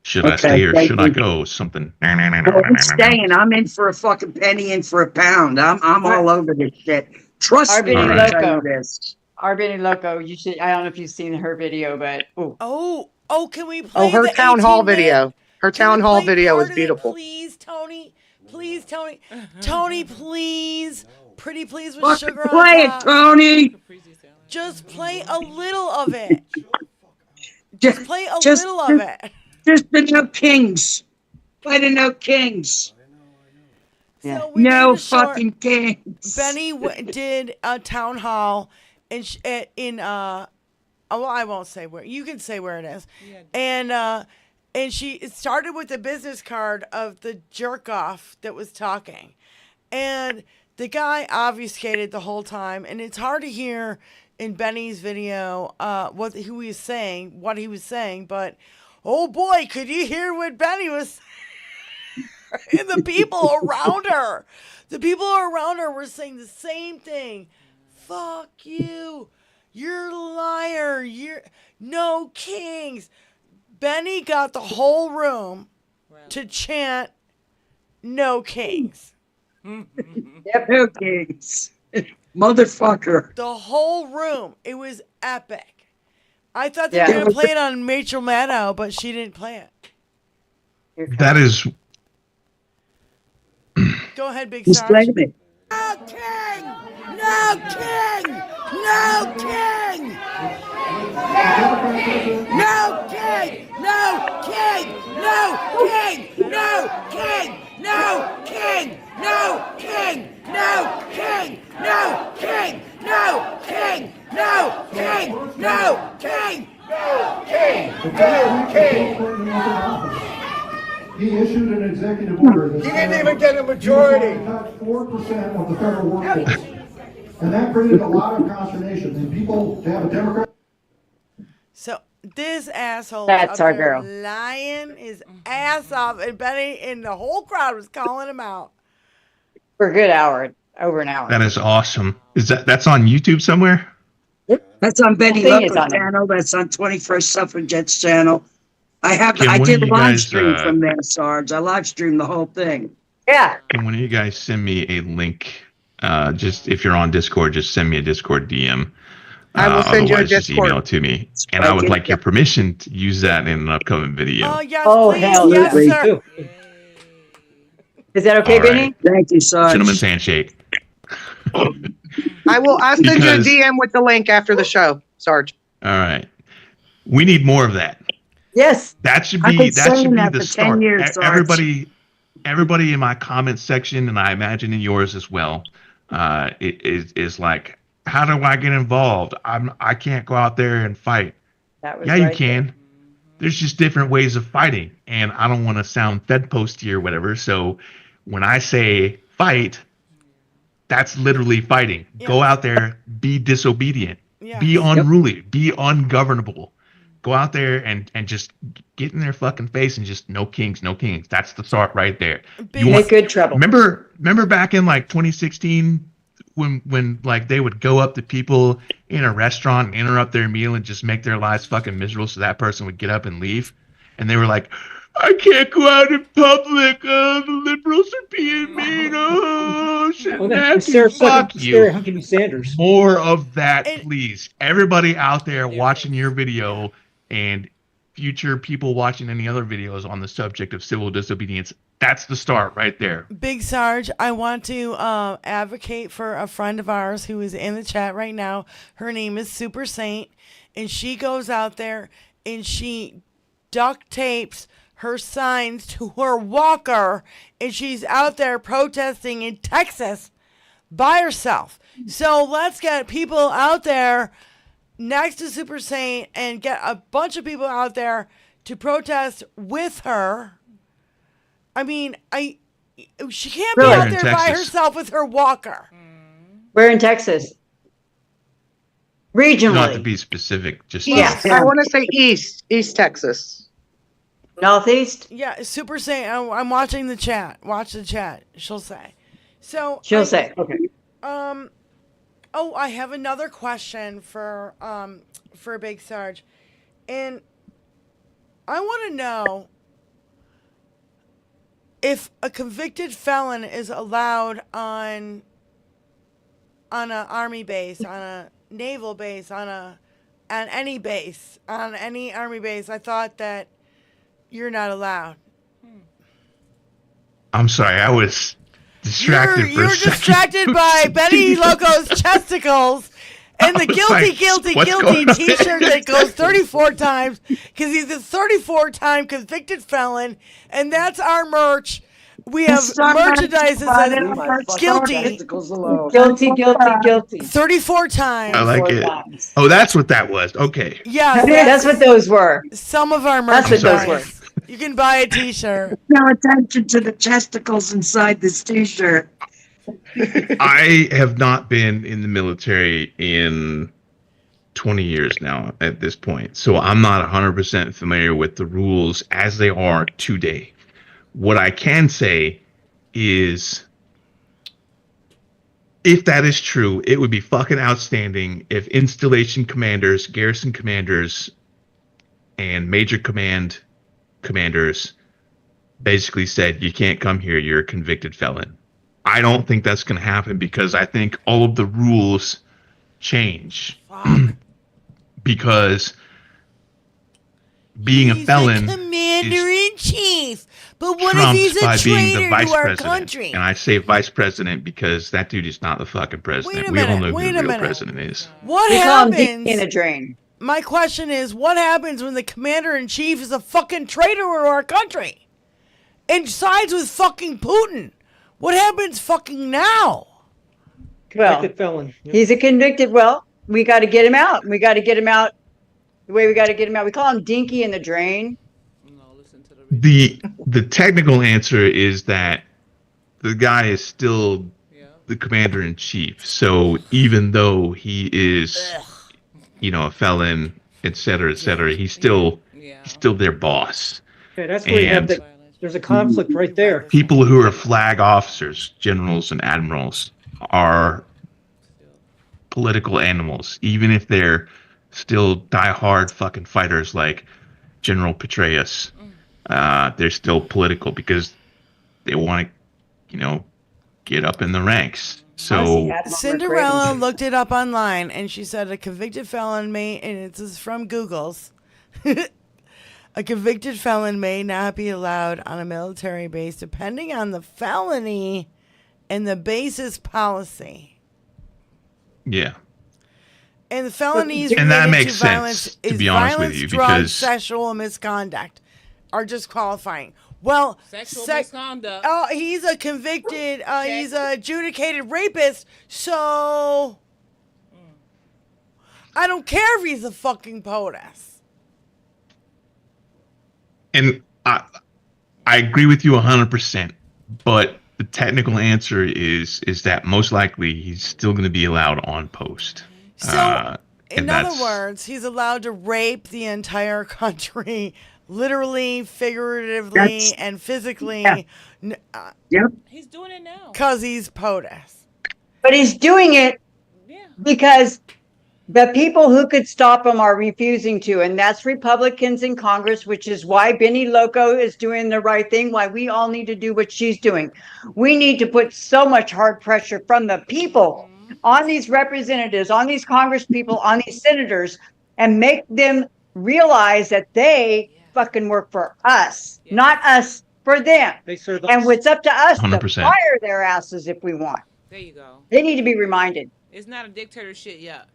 Should I stay or should I go? Something. I'm staying. I'm in for a fucking penny, in for a pound. I'm all over this shit. Trust me. Arbini Loco, you should. I don't know if you've seen her video, but can we play? Her the town hall 18-minute? video. Her town hall video is Part of it, beautiful. Please, Tony. Please, Tony. Tony, please. Pretty please with Fucking sugar on play it, top. Tony. Just play a little of it. Just play a Just- little of it. Just the No Kings. Play the No Kings. So we No made a short- fucking Kings. Benny did a town hall well, I won't say where. You can say where it is. And it started with a business card of the jerk off that was talking, and the guy obfuscated the whole time, and it's hard to hear in Benny's video what he was saying, but oh boy, could you hear what Benny was saying? And the people around her were saying the same thing. Fuck you. You're a liar. You're no kings. Benny got the whole room to chant no kings. Yep, No Kings. Motherfucker. The whole room. It was epic. I thought they were going to play it on Rachel Maddow, but she didn't play it. That is. Go ahead, Big Just Sarge. play it. No king! No king! No king! No king! No king! No king! No king! No king! No king! No king! No king! No king! No king! No king! No king! No king! He issued an executive order that He didn't even get a majority. cut 4% of the federal workforce. And that created a lot of consternation. And people have a Democrat. So this asshole That's up our there girl. lying his ass off, and Benny and the whole crowd was calling him out. for a good hour, over an hour. That is awesome. That's on YouTube somewhere? That's on Benny The thing is Loco's on it. channel. That's on 21st Suffragettes channel. I Can I one did of you live guys, stream from there, Sarge. I live streamed the whole thing. Yeah. Can one of you guys send me a link? Just if you're on Discord, just send me a Discord DM. I will send you a Otherwise, just Discord. email it to me, and I would like your permission to use that in an upcoming video. Oh yes, Oh, please, hell yes, yeah. sir. Is that okay, All right. Benny? Thank you, Sarge. Gentleman's handshake. I'll send you a Because- DM with the link after the show, Sarge. All right, we need more of that. Yes. That should I've be been that should saying be that the for 10 start. years, Sarge. Everybody in my comment section, and I imagine in yours as well, is like, how do I get involved? I can't go out there and fight. That was Yeah, you right can. There's just different ways of fighting, and I don't want to sound Fed posty or whatever. So when I say fight, that's literally fighting. Go out there, be disobedient, Yeah. be unruly, be ungovernable. Go out there and just get in their fucking face and just no kings, no kings. That's the start right there. Big- You Make good trouble. remember back in like 2016 when like they would go up to people in a restaurant and interrupt their meal and just make their lives fucking miserable so that person would get up and leave, and they were like, I can't go out in public. The liberals are being mean. Oh, shit. Fuck you. Huckabee Sanders. More of that, And- please. Everybody out there watching your video and future people watching any other videos on the subject of civil disobedience, that's the start right there. Big Sarge, I want to advocate for a friend of ours who is in the chat right now. Her name is Super Saint, and she goes out there and she duct tapes her signs to her walker, and she's out there protesting in Texas by herself. So let's get people out there next to Super Saint and get a bunch of people out there to protest with her. I mean, she can't be out there by herself with her walker. We're in Texas. Regionally. Not to be specific, just East. I want to say East Texas. Northeast? Yeah, Super Saint. I'm watching the chat. Watch the chat. She'll say. So she'll say. Okay. Oh, I have another question for Big Sarge, and I want to know if a convicted felon is allowed on an army base, on a naval base, on any base, on any army base. I thought that you're not allowed. I'm sorry, I was distracted for a second. You're distracted by Benny Loco's chesticles and the guilty t-shirt that goes 34 times because he's a 34-time convicted felon, and that's our merch. We have merchandise that says guilty. Guilty. 34 times. I like it. Oh, that's what that was. Okay. Yeah, that's what those were. Some of our merchandise. That's what those were. You can buy a t-shirt. No attention to the testicles inside this t-shirt. I have not been in the military in 20 years now at this point, so I'm not 100% familiar with the rules as they are today. What I can say is, if that is true, it would be fucking outstanding if installation commanders, garrison commanders, and major command commanders basically said, you can't come here, you're a convicted felon. I don't think that's going to happen because I think all of the rules change. Because being a felon Commander-in-Chief. But what trumps if he's by a being the traitor vice to our president. country? And I say vice president because that dude is not the fucking president. We all know who the real president is. What We call him happens? Dick in a drain. My question is, what happens when the commander-in-chief is a fucking traitor to our country and sides with fucking Putin? What happens fucking now? Well, Convicted felon. Yep. he's a convicted. Well, we got to get him out. We got to get him out the way we got to get him out. We call him Dinky in the drain. The technical answer is that the guy is still the commander in chief. So even though he is, a felon, et cetera, he's still their boss. Okay, that's where you have there's a conflict right there. People who are flag officers, generals and admirals, are political animals, even if they're still diehard fucking fighters like General Petraeus. They're still political because they want to, get up in the ranks. So Cinderella looked it up online, and she said a convicted felon may, and this is from Google's, a convicted felon may not be allowed on a military base depending on the felony and the base's policy. Yeah. And the felonies and that related makes to violence sense, to is be honest violence, with you, drugs, because sexual misconduct are disqualifying. Well, Sexual misconduct. Oh, he's a convicted, he's a adjudicated rapist, so I don't care if he's a fucking POTUS. And I agree with you 100%, but the technical answer is that most likely he's still going to be allowed on post. So, in other words, he's allowed to rape the entire country, literally, figuratively, and physically. Yep. He's doing it now. Because he's POTUS. But he's doing it because the people who could stop him are refusing to, and that's Republicans in Congress, which is why Benny Loco is doing the right thing, why we all need to do what she's doing. We need to put so much hard pressure from the people on these representatives, on these Congress people, on these senators, and make them realize that they fucking work for us, not us for them. They serve and us. it's up to us 100%. to fire their asses if we want. There you go. They need to be reminded. It's not a dictatorship yet.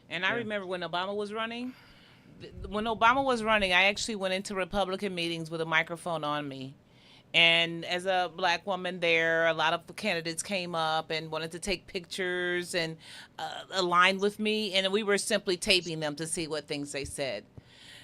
And I remember when Obama was running, when Obama was running, I actually went into Republican meetings with a microphone on me. And as a black woman there, a lot of the candidates came up and wanted to take pictures and align with me. And we were simply taping them to see what things they said.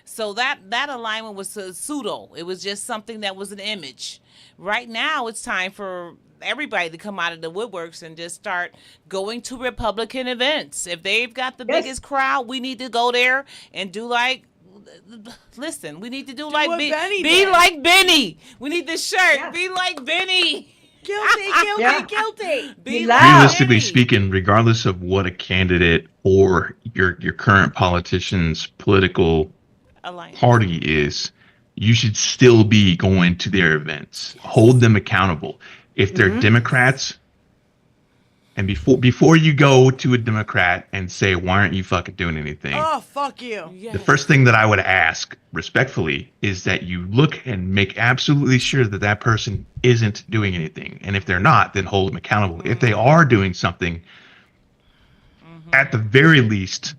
So that alignment was pseudo. It was just something that was an image. Right now, it's time for everybody to come out of the woodworks and just start going to Republican events. If they've got the biggest crowd, we need to go there and do like, listen, we need to do like be like Benny. We need the shirt. Be like Benny. Guilty. Be realistically speaking, regardless of what a candidate or your current politician's political party is, you should still be going to their events. Hold them accountable. If they're Democrats, and before you go to a Democrat and say, why aren't you fucking doing anything? Oh, fuck you. The first thing that I would ask respectfully is that you look and make absolutely sure that that person isn't doing anything. And if they're not, then hold them accountable. If they are doing something, at the very least,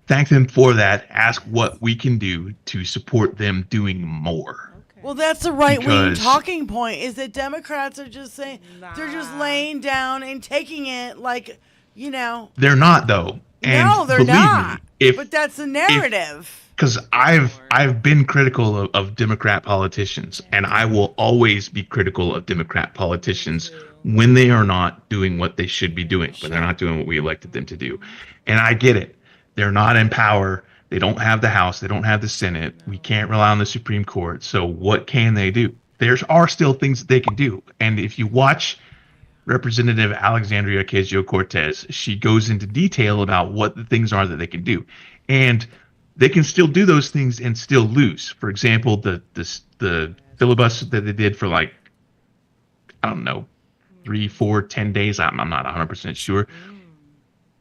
thank them for that. Ask what we can do to support them doing more. Well, that's the right-wing talking point, is that Democrats are just saying, they're just laying down and taking it like, you know. They're not, though. And no, they're not. But that's the narrative. Because I've been critical of Democrat politicians, and I will always be critical of Democrat politicians when they are not doing what they should be doing, when they're not doing what we elected them to do. And I get it. They're not in power. They don't have the House. They don't have the Senate. We can't rely on the Supreme Court. So what can they do? There are still things that they can do. And if you watch Representative Alexandria Ocasio-Cortez, she goes into detail about what the things are that they can do. And they can still do those things and still lose. For example, the filibuster that they did for like, I don't know, 3, 4, 10 days. I'm not 100% sure.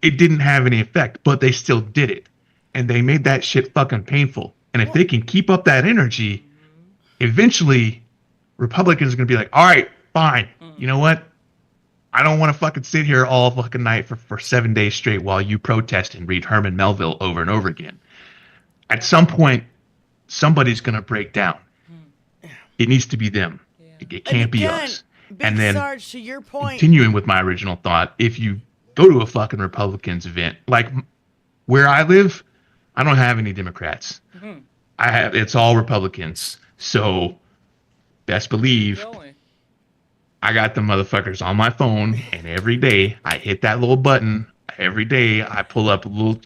It didn't have any effect, but they still did it. And they made that shit fucking painful. And if they can keep up that energy, eventually Republicans are going to be like, all right, fine. You know what? I don't want to fucking sit here all fucking night for 7 days straight while you protest and read Herman Melville over and over again. At some point, somebody's going to break down. It needs to be them. It can't be us. And then, Sarge, to your point, continuing with my original thought, if you go to a fucking Republicans event, like where I live, I don't have any Democrats. It's all Republicans. So best believe I got the motherfuckers on my phone, and every day I hit that little button. Every day I pull up a little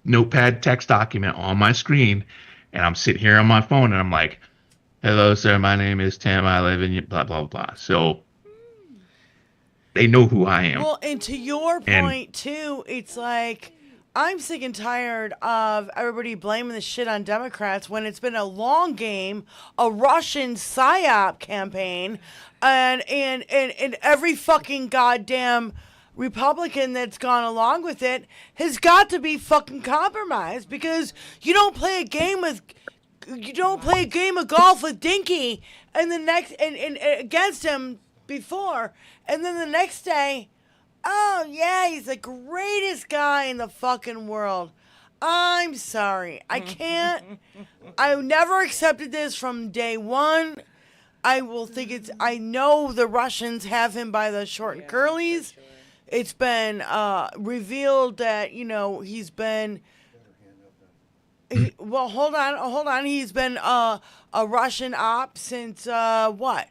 notepad text document on my screen, and I'm sitting here on my phone, and I'm like, hello, sir, my name is Tim. I live in blah, blah, blah. So they know who I am. Well, and to your point, too, it's like, I'm sick and tired of everybody blaming the shit on Democrats when it's been a long game, a Russian PSYOP campaign, and every fucking goddamn Republican that's gone along with it has got to be fucking compromised, because you don't play a game of golf with Dinky and the next and against him before, and then the next day, oh, yeah, he's the greatest guy in the fucking world. I'm sorry. I can't. I never accepted this from day one. I know the Russians have him by the short and curlies. Sure. It's been revealed that, he's been... hold on. He's been a Russian op since, what?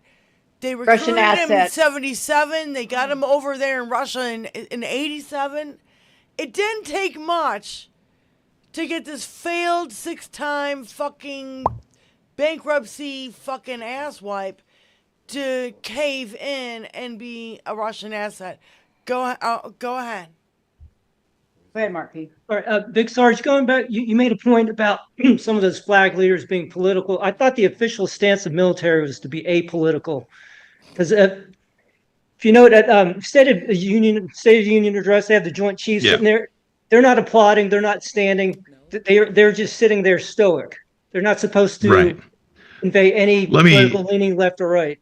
They recruited him in 77. They got him over there in Russia in 87. It didn't take much to get this failed 6-time fucking bankruptcy fucking asswipe to cave in and be a Russian asset. Go ahead. Go ahead, Mark P. All right, Big Sarge, going back, you made a point about some of those flag leaders being political. I thought the official stance of military was to be apolitical. Because if you know that State of the Union address, they have the Joint Chiefs sitting there. They're not applauding. They're not standing. They're just sitting there stoic. They're not supposed to convey any political leaning left or right.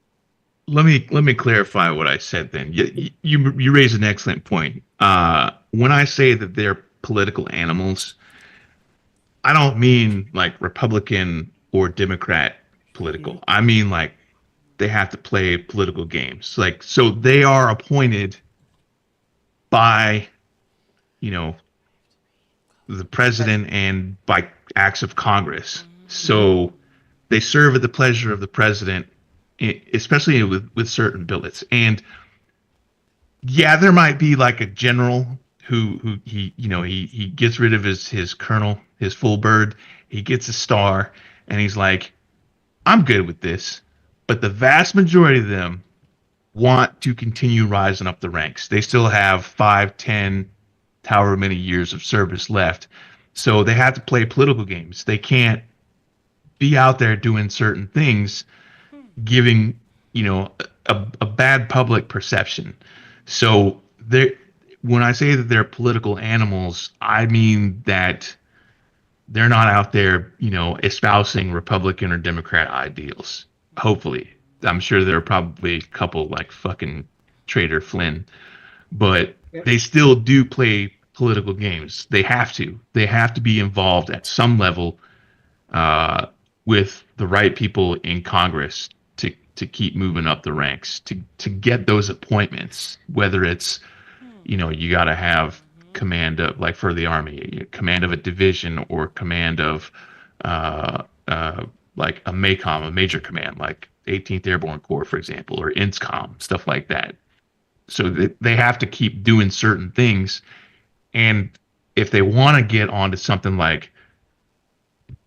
Let me clarify what I said then. You raise an excellent point. When I say that they're political animals, I don't mean like Republican or Democrat political. I mean like they have to play political games. Like, so they are appointed by, you know, the president and by acts of Congress. So they serve at the pleasure of the president, especially with certain billets. And yeah, there might be like a general who he gets rid of his colonel, his full bird. He gets a star, and he's like, I'm good with this. But the vast majority of them want to continue rising up the ranks. They still have 5, 10, however many years of service left. So they have to play political games. They can't be out there doing certain things, giving, a bad public perception. So when I say that they're political animals, I mean that they're not out there, espousing Republican or Democrat ideals. Hopefully. I'm sure there are probably a couple like fucking Trader Flynn, but they still do play political games. They have to. They have to be involved at some level with the right people in Congress to keep moving up the ranks, to get those appointments, whether it's, you got to have command of, like for the Army, command of a division or command of like a MACOM, a major command, like 18th Airborne Corps, for example, or INSCOM, stuff like that. So they have to keep doing certain things. And if they want to get onto something like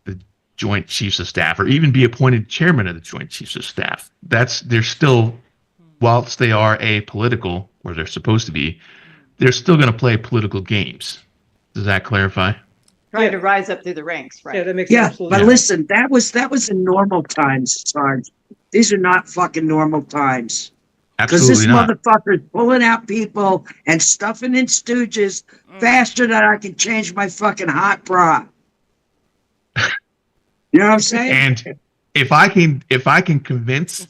the Joint Chiefs of Staff, or even be appointed chairman of the Joint Chiefs of Staff, they're still, whilst they are apolitical, or they're supposed to be, they're still going to play political games. Does that clarify? Trying to rise up through the ranks, right? Yeah, that makes absolute sense. But listen, that was in normal times, Sarge. These are not fucking normal times. Because this motherfucker is pulling out people and stuffing in stooges faster than I can change my fucking hot bra. You know what I'm saying? And if I can convince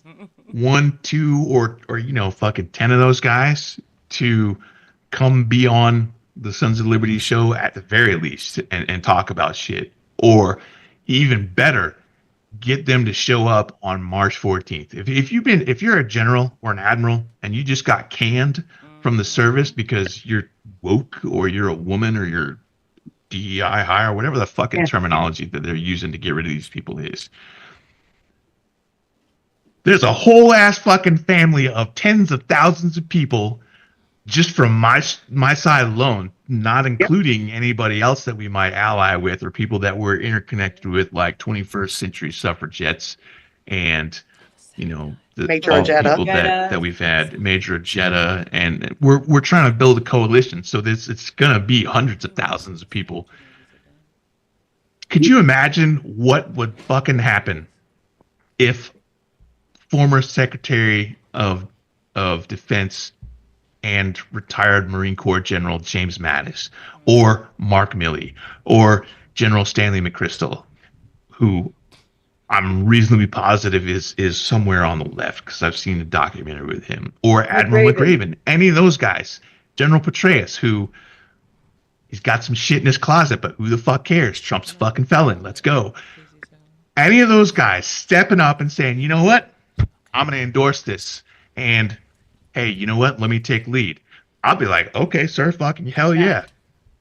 1, 2, or fucking 10 of those guys to come be on the Sons of Liberty show at the very least and talk about shit, or even better, get them to show up on March 14th. If you're a general or an admiral and you just got canned from the service because you're woke or you're a woman or you're DEI high or whatever the fucking terminology that they're using to get rid of these people is, there's a whole ass fucking family of tens of thousands of people just from my side alone, not including anybody else that we might ally with or people that we're interconnected with, like 21st Century Suffragettes and, Major all the Jetta. people that we've had, Major Jetta, and we're trying to build a coalition. So it's gonna be hundreds of thousands of people. Could you imagine what would fucking happen if former Secretary of Defense and retired Marine Corps General James Mattis, or Mark Milley, or General Stanley McChrystal, who I'm reasonably positive is somewhere on the left because I've seen a documentary with him, or Admiral McRaven, any of those guys, General Petraeus, who he's got some shit in his closet, but who the fuck cares? Trump's a fucking felon. Let's go. Any of those guys stepping up and saying, you know what? I'm going to endorse this. And hey, you know what? Let me take lead. I'll be like, okay, sir, fucking hell yeah.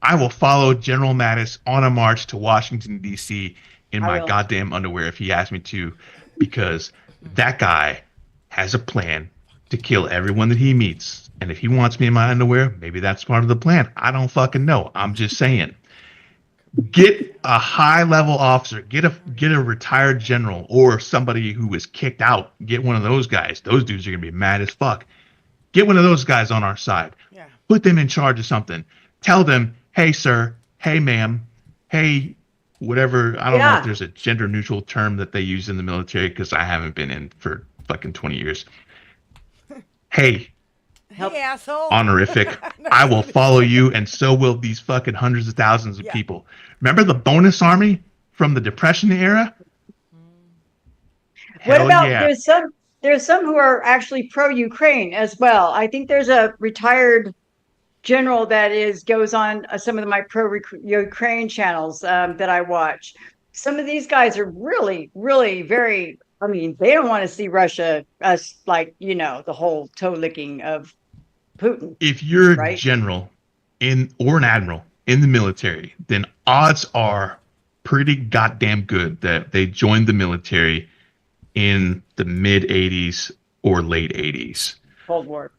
I will follow General Mattis on a march to Washington, D.C. in my goddamn underwear if he asks me to, because that guy has a plan to kill everyone that he meets. And if he wants me in my underwear, maybe that's part of the plan. I don't fucking know. I'm just saying. Get a high-level officer, get a retired general or somebody who was kicked out. Get one of those guys. Those dudes are going to be mad as fuck. Get one of those guys on our side. Yeah. Put them in charge of something. Tell them, hey, sir, hey, ma'am, hey, whatever. I don't know if there's a gender-neutral term that they use in the military because I haven't been in for fucking 20 years. Hey, asshole. Honorific. I will follow you, and so will these fucking hundreds of thousands of people. Remember the bonus army from the Depression era? What about there's some who are actually pro-Ukraine as well. I think there's a retired general that goes on some of my pro-Ukraine channels that I watch. Some of these guys are really, really very. I mean, they don't want to see Russia us like the whole toe licking of Putin. If you're a right? general or an admiral in the military, then odds are pretty goddamn good that they joined the military in the mid 80s or late 80s. Cold War.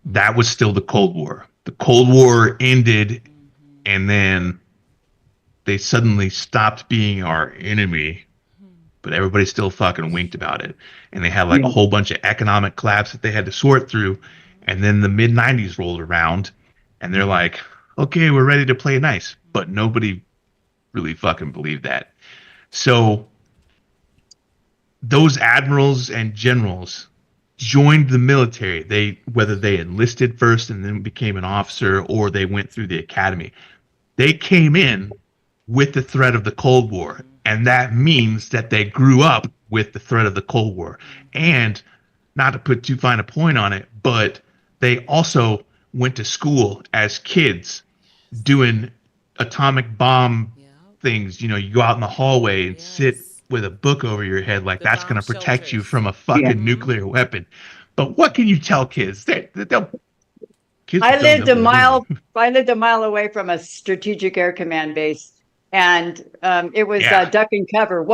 That was still the Cold War. The Cold War ended, and then they suddenly stopped being our enemy, but everybody still fucking winked about it. And they had like a whole bunch of economic collapse that they had to sort through. And then the mid 90s rolled around, and they're like, okay, we're ready to play nice. But nobody really fucking believed that. So those admirals and generals joined the military. Whether they enlisted first and then became an officer, or they went through the academy, they came in with the threat of the Cold War. And that means that they grew up with the threat of the Cold War. And not to put too fine a point on it, but they also went to school as kids doing atomic bomb things. You go out in the hallway and sit with a book over your head like that's going to protect you from a fucking nuclear weapon. But what can you tell kids? Kids I lived a mile away from a strategic air command base, and it was duck and cover.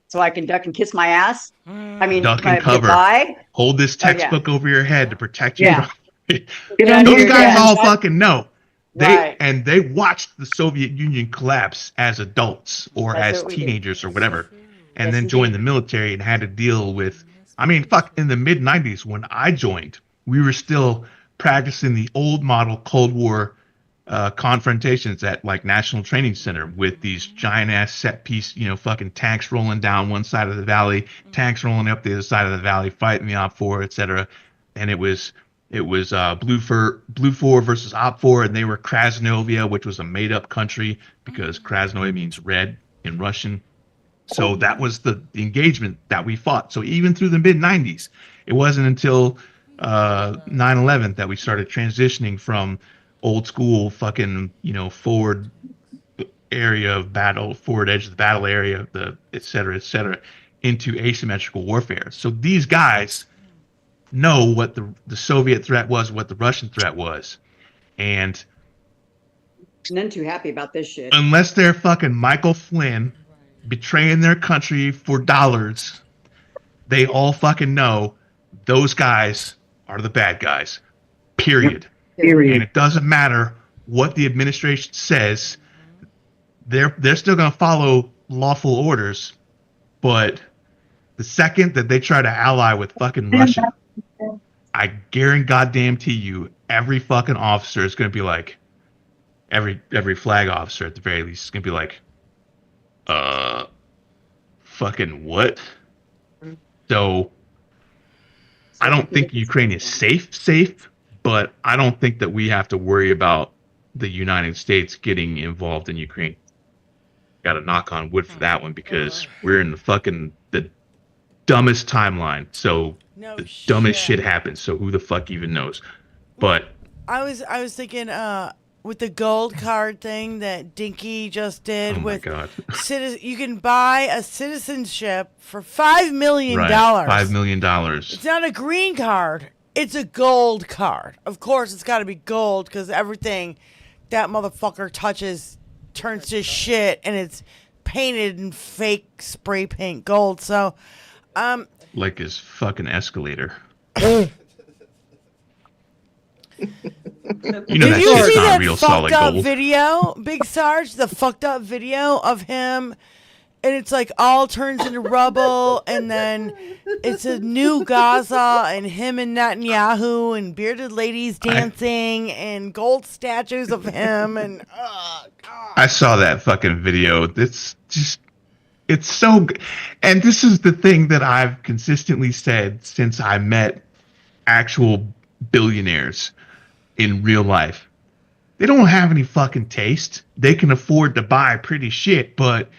So I can duck and kiss my ass. I mean, duck and cover. Hold this textbook over your head to protect you. Those guys all fucking know. They watched the Soviet Union collapse as adults or as teenagers or whatever, and then joined the military and had to deal with. I mean, in the mid 90s when I joined, we were still practicing the old model Cold War confrontations at like National Training Center with these giant ass set piece, fucking tanks rolling down one side of the valley, tanks rolling up the other side of the valley, fighting the Op 4, etc. And it was Blue 4 versus Op 4, and they were Krasnovia, which was a made up country because Krasnoy means red in Russian. So that was the engagement that we fought. So even through the mid 90s, it wasn't until 9/11 that we started transitioning from old school fucking forward area of battle, forward edge of the battle area, the et cetera, into asymmetrical warfare. So these guys know what the Soviet threat was, what the Russian threat was, and none too happy about this shit. Unless they're fucking Michael Flynn betraying their country for dollars, they all fucking know those guys are the bad guys. Period. And it doesn't matter what the administration says. They're still going to follow lawful orders, but the second that they try to ally with fucking Russia, I guarantee you, every fucking officer is going to be like, every flag officer at the very least is going to be like, fucking what? So I don't think Ukraine is safe, but I don't think that we have to worry about the United States getting involved in Ukraine. Got to knock on wood for that one because we're in the dumbest timeline. So the dumbest shit happens. So who the fuck even knows? But I was thinking with the gold card thing that Dinky just did. Oh my God. You can buy a citizenship for $5 million. Right, $5 million. It's not a green card. It's a gold card. Of course, it's got to be gold because everything that motherfucker touches turns to shit, and it's painted in fake spray paint gold. So, like his fucking escalator. Did you see that fucked up video, Big Sarge? The fucked up video of him, and it's like all turns into rubble, and then it's a new Gaza, and him and Netanyahu, and bearded ladies dancing, and gold statues of him, and oh God. I saw that fucking video. It's so good. And this is the thing that I've consistently said since I met actual billionaires in real life. They don't have any fucking taste. They can afford to buy pretty shit, but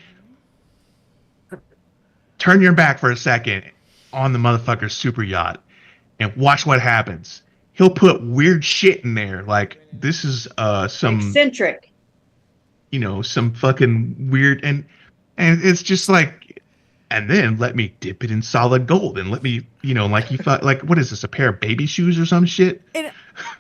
turn your back for a second on the motherfucker's super yacht and watch what happens. he'll put weird shit in there. Like, this is some eccentric. You know, some fucking weird, and it's just like, and then let me dip it in solid gold, and let me, you know, like, you thought, like, what is this, a pair of baby shoes or some shit? And,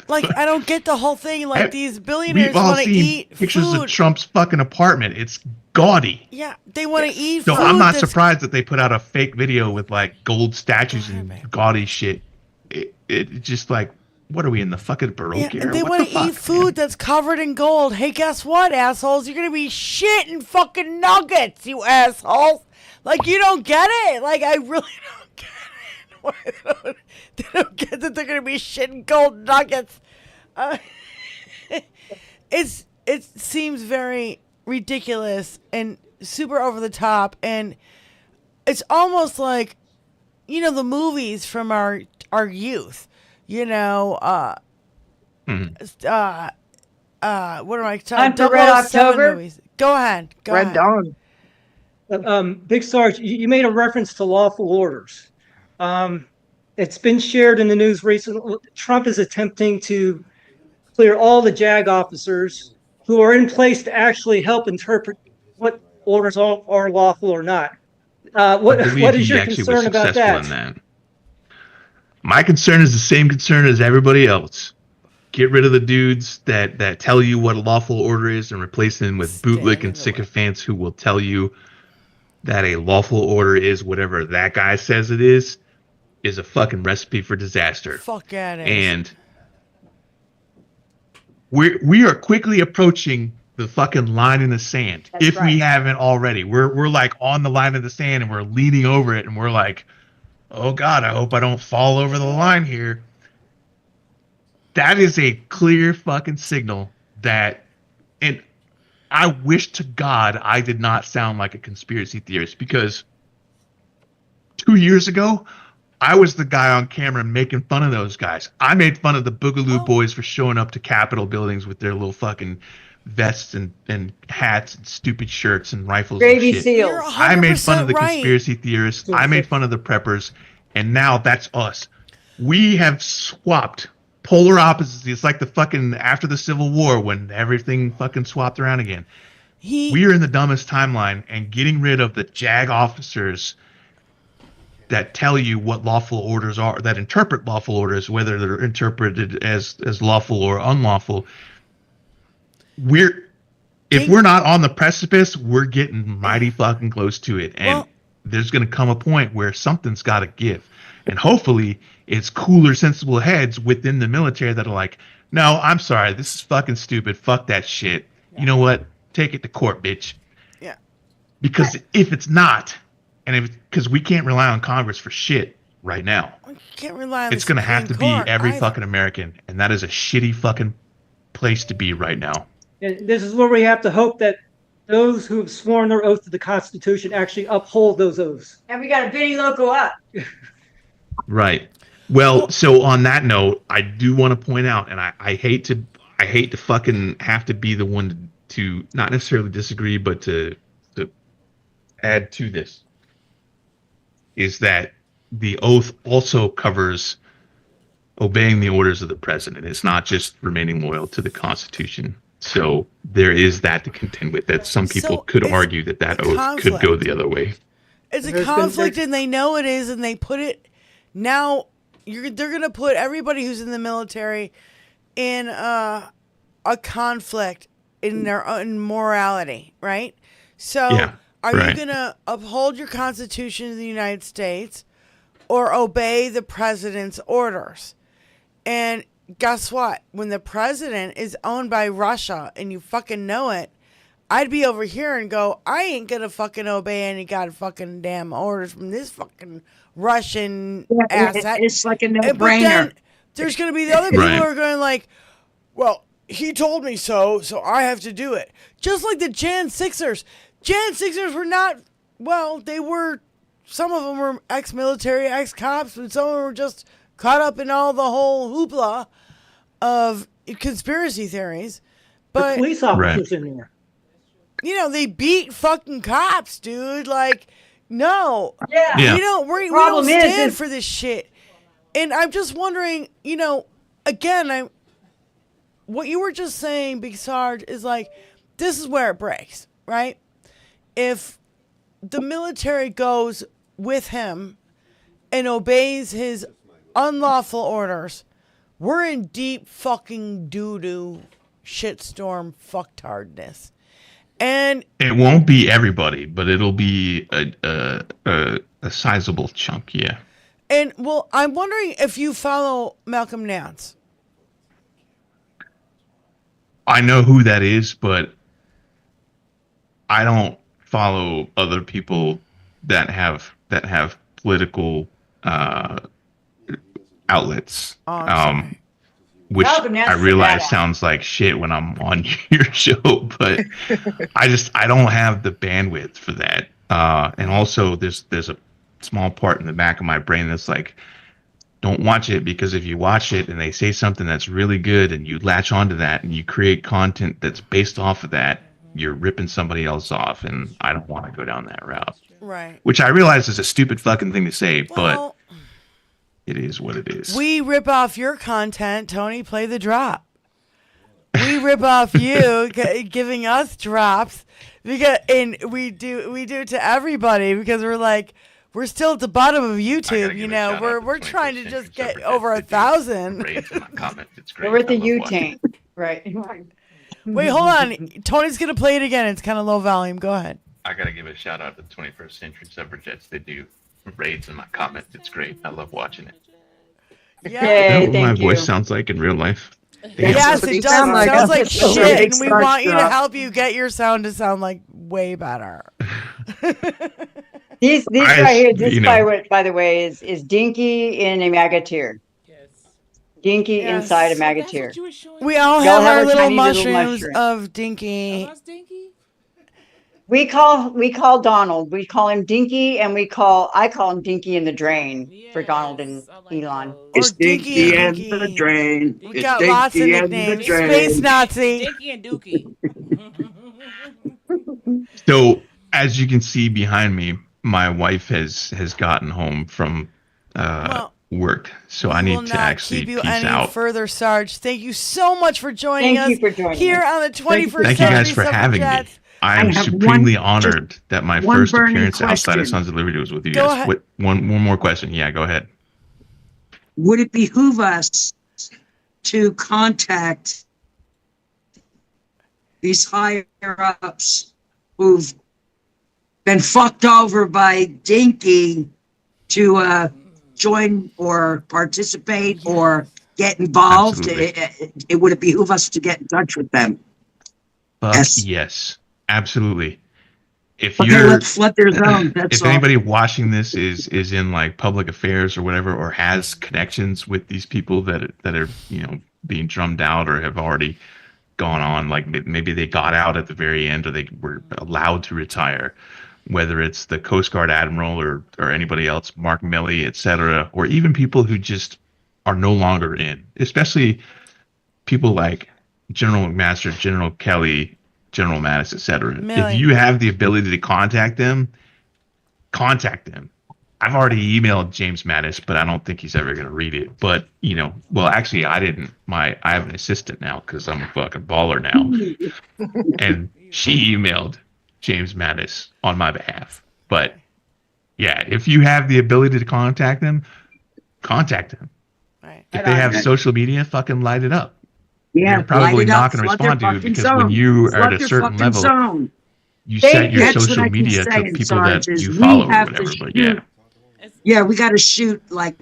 like, I don't get the whole thing. Like, these billionaires want to eat pictures food. of Trump's fucking apartment. It's gaudy. Yeah, they want to eat So food. I'm not surprised that they put out a fake video with like gold statues and gaudy shit. It just like, what are we in the fucking Baroque era? And they want to eat food that's covered in gold. Hey, guess what, assholes? You're going to be shitting fucking nuggets, you assholes. Like, you don't get it. Like, I really don't get it. Why they don't get that they're going to be shitting gold nuggets. It seems very ridiculous and super over the top. And it's almost like, you know, the movies from our youth. You know, what am I talking? Time for Red October. Movies. Go ahead. Red Dawn. Big Sarge, you made a reference to lawful orders. It's been shared in the news recently. Trump is attempting to clear all the JAG officers who are in place to actually help interpret what orders are lawful or not. What is your concern about that? My concern is the same concern as everybody else. Get rid of the dudes that tell you what a lawful order is and replace them with bootlick and sycophants who will tell you that a lawful order is whatever that guy says it is a fucking recipe for disaster. Fuck that is. And we are quickly approaching the fucking line in the sand. That's if right. we haven't already. We're like on the line of the sand and we're leaning over it and we're like, oh God, I hope I don't fall over the line here. That is a clear fucking signal that, and I wish to God I did not sound like a conspiracy theorist, because 2 years ago, I was the guy on camera making fun of those guys. I made fun of the Boogaloo Boys for showing up to Capitol buildings with their little fucking vests and hats and stupid shirts and rifles Gravy and shit. seals. I made fun of the conspiracy theorists. I made fun of the preppers. And now that's us. We have swapped polar opposites. It's like the fucking after the Civil War when everything fucking swapped around again. We are in the dumbest timeline, and getting rid of the JAG officers that tell you what lawful orders are, that interpret lawful orders, whether they're interpreted as lawful or unlawful. If we're not on the precipice, we're getting mighty fucking close to it. And there's going to come a point where something's got to give. And hopefully it's cooler, sensible heads within the military that are like, no, I'm sorry, this is fucking stupid. Fuck that shit. Yeah. You know what? Take it to court, bitch. Yeah. Because if it's not, and because we can't rely on Congress for shit right now. We can't rely on it's going to have to be every fucking American. And that is a shitty fucking place to be right now. And this is where we have to hope that those who have sworn their oath to the Constitution actually uphold those oaths. And we got a Benny Loco up. Right. Well, so on that note, I do want to point out, and I hate to fucking have to be the one to not necessarily disagree, but to add to this, is that the oath also covers obeying the orders of the president. It's not just remaining loyal to the Constitution. So there is that to contend with, that some people could argue that oath could go the other way. It's a conflict, and they know it is, and they put it now. They're going to put everybody who's in the military in a conflict in their own morality, right? So are you going to uphold your Constitution of the United States or obey the president's orders? And guess what? When the president is owned by Russia and you fucking know it, I'd be over here and go, I ain't gonna fucking obey any god fucking damn orders from this fucking Russian asset. It's like a no-brainer. There's gonna be the other people who are going like, well, he told me so I have to do it. Just like the Jan 6ers. Jan 6ers were not, well, they were, some of them were ex-military, ex-cops, but some of them were just caught up in all the whole hoopla of conspiracy theories. But the police officers in there. You know, they beat fucking cops, dude. Like, no. Yeah. We don't stand for this shit. And I'm just wondering, you know, again, what you were just saying, Big Sarge, is like, this is where it breaks, right? If the military goes with him and obeys his unlawful orders, we're in deep fucking doo-doo shitstorm fucktardness. And it won't be everybody, but it'll be a sizable chunk, yeah. And, well, I'm wondering if you follow Malcolm Nance. I know who that is, but I don't follow other people that have political outlets. Which I realize sounds like shit when I'm on your show, but I don't have the bandwidth for that. And also there's a small part in the back of my brain that's like, don't watch it, because if you watch it and they say something that's really good and you latch onto that and you create content that's based off of that, you're ripping somebody else off, and I don't want to go down that route. Right. Which I realize is a stupid fucking thing to say, but it is what it is. We rip off your content, Tony. Play the drop. We rip off you, giving us drops, and we do it to everybody, because we're like, we're still at the bottom of YouTube. You know, we're trying to just get over 1,000. We're at the U-tank, right? Wait, hold on. Tony's gonna play it again. It's kind of low volume. Go ahead. I gotta give a shout out to 21st Century Suffragettes. They do raids in my comments. It's great. I love watching it. Yeah. You know what my voice sounds like in real life? Yes, it does. It sounds like shit, and we want you to help you get your sound to sound like way better. These right here, this by the way, is Dinky in a magateer. Yes. Dinky inside a magateer. We all have our little mushrooms of Dinky. We call Donald. We call him Dinky, and I call him Dinky in the drain for Donald and Elon. It's Dinky and the drain. We got lots of nicknames. Space Nazi. Dinky and Dookie. So, as you can see behind me, my wife has gotten home from work, so I need to actually peace out. Further, Sarge. Thank you so much for joining us here on the 21st Century. Thank you guys for having me. I am supremely honored that my first appearance outside of Sons of Liberty was with you guys. One more question. Yeah, go ahead. Would it behoove us to contact these higher ups who've been fucked over by Dinky to join or participate or get involved? It would it behoove us to get in touch with them? Yes, absolutely. If let's let their zone. That's if anybody watching this is in like public affairs or whatever, or has connections with these people that are being drummed out or have already gone on, like maybe they got out at the very end or they were allowed to retire, whether it's the Coast Guard admiral or anybody else, Mark Milley, etc., or even people who just are no longer in, especially people like General McMaster, General Kelly, General Mattis, etc. If you have the ability to contact them, contact them. I've already emailed James Mattis, but I don't think he's ever going to read it. But, well, actually, I didn't. I have an assistant now because I'm a fucking baller now. And she emailed James Mattis on my behalf. But, yeah, if you have the ability to contact them, contact them. Right. If they have social media, fucking light it up. Yeah, you're probably not going to respond to it because when you are at a certain level, you set your social media to people that you follow or whatever. But yeah, we got to shoot like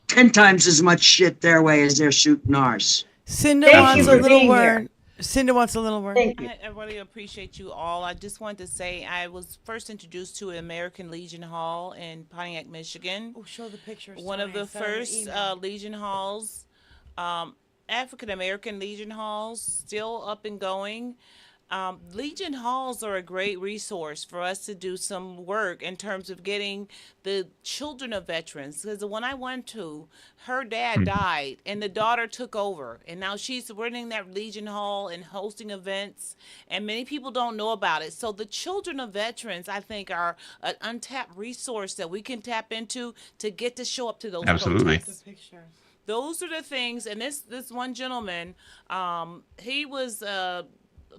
10 times as much shit their way as they're shooting ours. Cinda wants a little word. Cinda wants a little word. I really appreciate you all. I just wanted to say I was first introduced to American Legion Hall in Pontiac, Michigan. Oh, show the pictures. One of the first Legion Halls. African American Legion Halls, still up and going. Legion Halls are a great resource for us to do some work in terms of getting the children of veterans. Because the one I went to, her dad died and the daughter took over. And now she's running that Legion Hall and hosting events. And many people don't know about it. So the children of veterans, I think, are an untapped resource that we can tap into to get to show up to those absolutely protests. Those are the things. And this one gentleman, he was I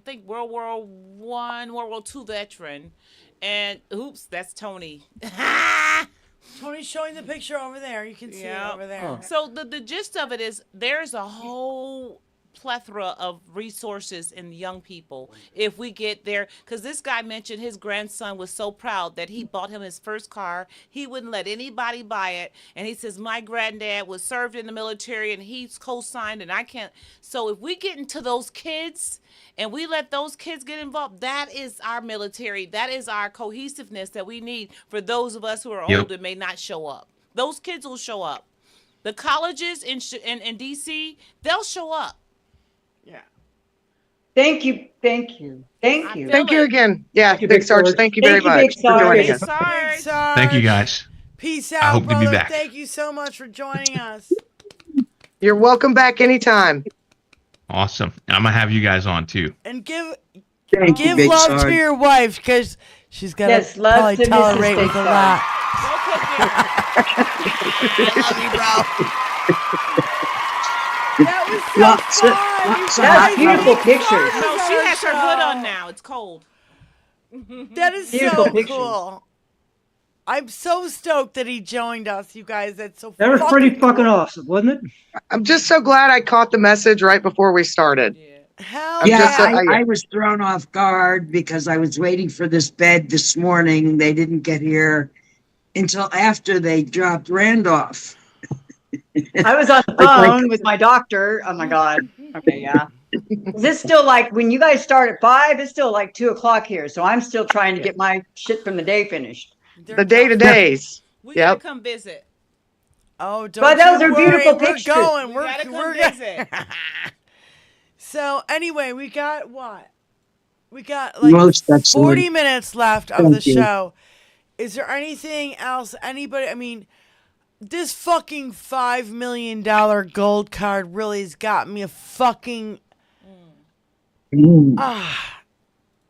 think World War I, World War II veteran, and oops, that's Tony. Tony's showing the picture over there. You can see it over there. Oh. So the gist of it is there's a whole plethora of resources in young people if we get there, because this guy mentioned his grandson was so proud that he bought him his first car. He wouldn't let anybody buy it, and he says my granddad was served in the military and he's co-signed and I can't. So if we get into those kids and we let those kids get involved, that is our military. That is our cohesiveness that we need for those of us who are old and may not show up. Those kids will show up. The colleges in DC, they'll show up. Yeah. Thank you. Thank you. Thank you. Thank you again. Yeah, Big Sarge. Thank you very much for joining us. Thank you, guys. Peace out, I hope brother. to be back. Thank you so much for joining us. You're welcome back anytime. Awesome. And I'm going to have you guys on too. And give Thank you, Big love Sarge. to your wife, because she's got Yes, to love probably to tolerate Mrs. with a Big lot. That was so fun. That's beautiful pictures. No, she has her hood on now. It's cold. That is Beautiful so pictures. cool. I'm so stoked that he joined us, you guys. That's so That was pretty cool. fucking awesome, wasn't it? I'm just so glad I caught the message right before we started. Hell I'm Yeah, just so- I was thrown off guard because I was waiting for this bed this morning. They didn't get here until after they dropped Randolph. I was on the phone with my doctor. Oh my God. Okay, yeah. Is this still like when you guys start at 5? It's still like 2:00 here. So I'm still trying to get my shit from the day finished. The day-to-days. We Yep. gotta come visit. Oh, don't But those you are worry. beautiful We're pictures. going. We We're gotta come we're visit. So anyway, we got what? We got like Most excellent. 40 minutes left of Thank the you. show. Is there anything else? Anybody? I mean, this fucking $5 million gold card really has got me a fucking.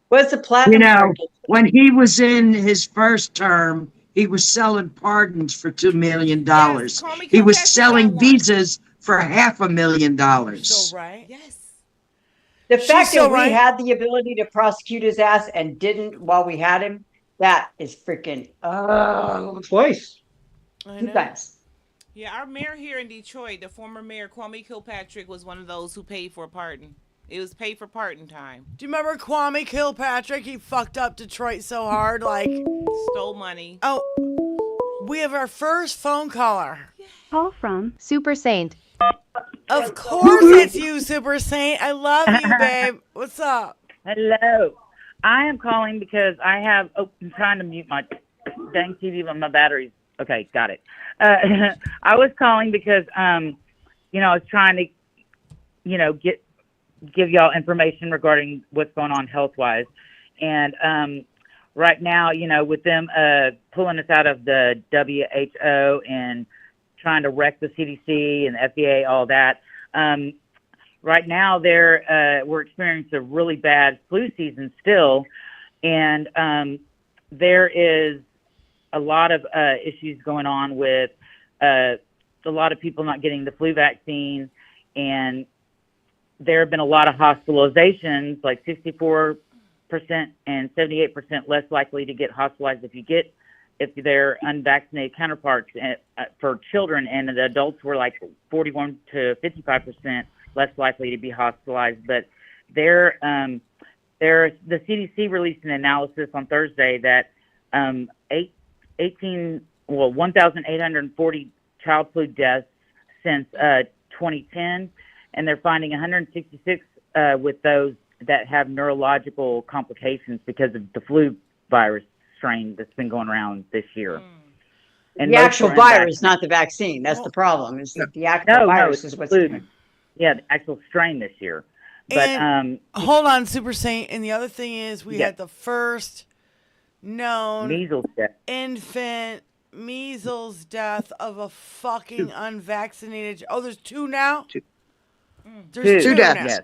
What's the platinum? You know, card? when he was in his first term, he was selling pardons for $2 million. Yes, call me He was Kilpatrick selling got one. visas for $500,000. So right? Yes. The She's fact so that we right. had the ability to prosecute his ass and didn't while we had him, that is freaking Twice. I two know. times. Yeah, our mayor here in Detroit, the former mayor Kwame Kilpatrick, was one of those who paid for a pardon. It was paid for pardon time. Do you remember Kwame Kilpatrick? He fucked up Detroit so hard, like. Stole money. Oh, we have our first phone caller. Call from Super Saint. Of course it's you, Super Saint. I love you, babe. What's up? Hello. I am calling because I have. Oh, I'm trying to mute my dang TV, but my battery's. Okay, got it. I was calling because, I was trying to, give y'all information regarding what's going on health-wise. And right now, with them pulling us out of the WHO and trying to wreck the CDC and the FDA, all that, right now we're experiencing a really bad flu season still. And there is a lot of issues going on with a lot of people not getting the flu vaccine, and there have been a lot of hospitalizations, like 64% and 78% less likely to get hospitalized if they're unvaccinated counterparts for children, and the adults were like 41 to 55% less likely to be hospitalized. But the CDC released an analysis on Thursday that 1,840 child flu deaths since 2010, and they're finding 166 with those that have neurological complications because of the flu virus strain that's been going around this year. And The most actual are virus, not the vaccine. That's the problem. Is that the actual virus it's is what's flu. Yeah, the actual strain this year. But And hold on, Super Saint. And the other thing is, we had the first known measles death. infant measles death of a fucking unvaccinated. Oh, there's 2 now? There's 2 deaths. now. Yes.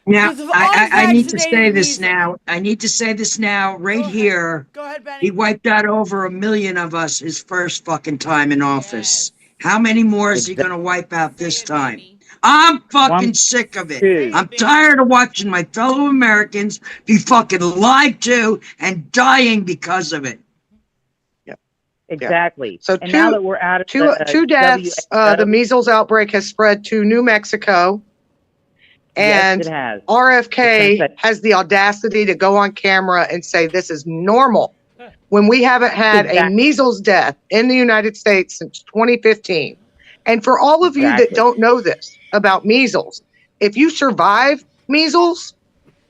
Now, Because of I need to say unvaccinated this measles. now. I need to say this now, right here. Go ahead, Benny. He wiped out over 1 million of us his first fucking time in office. How many more is he going to wipe out this time? I'm fucking sick of it. I'm tired of watching my fellow Americans be fucking lied to and dying because of it. Exactly. So and now that we're out of two deaths. The measles outbreak has spread to New Mexico. And yes, it has. RFK has the audacity to go on camera and say this is normal when we haven't had a measles death in the United States since 2015. And for all of you that don't know this about measles, if you survive measles,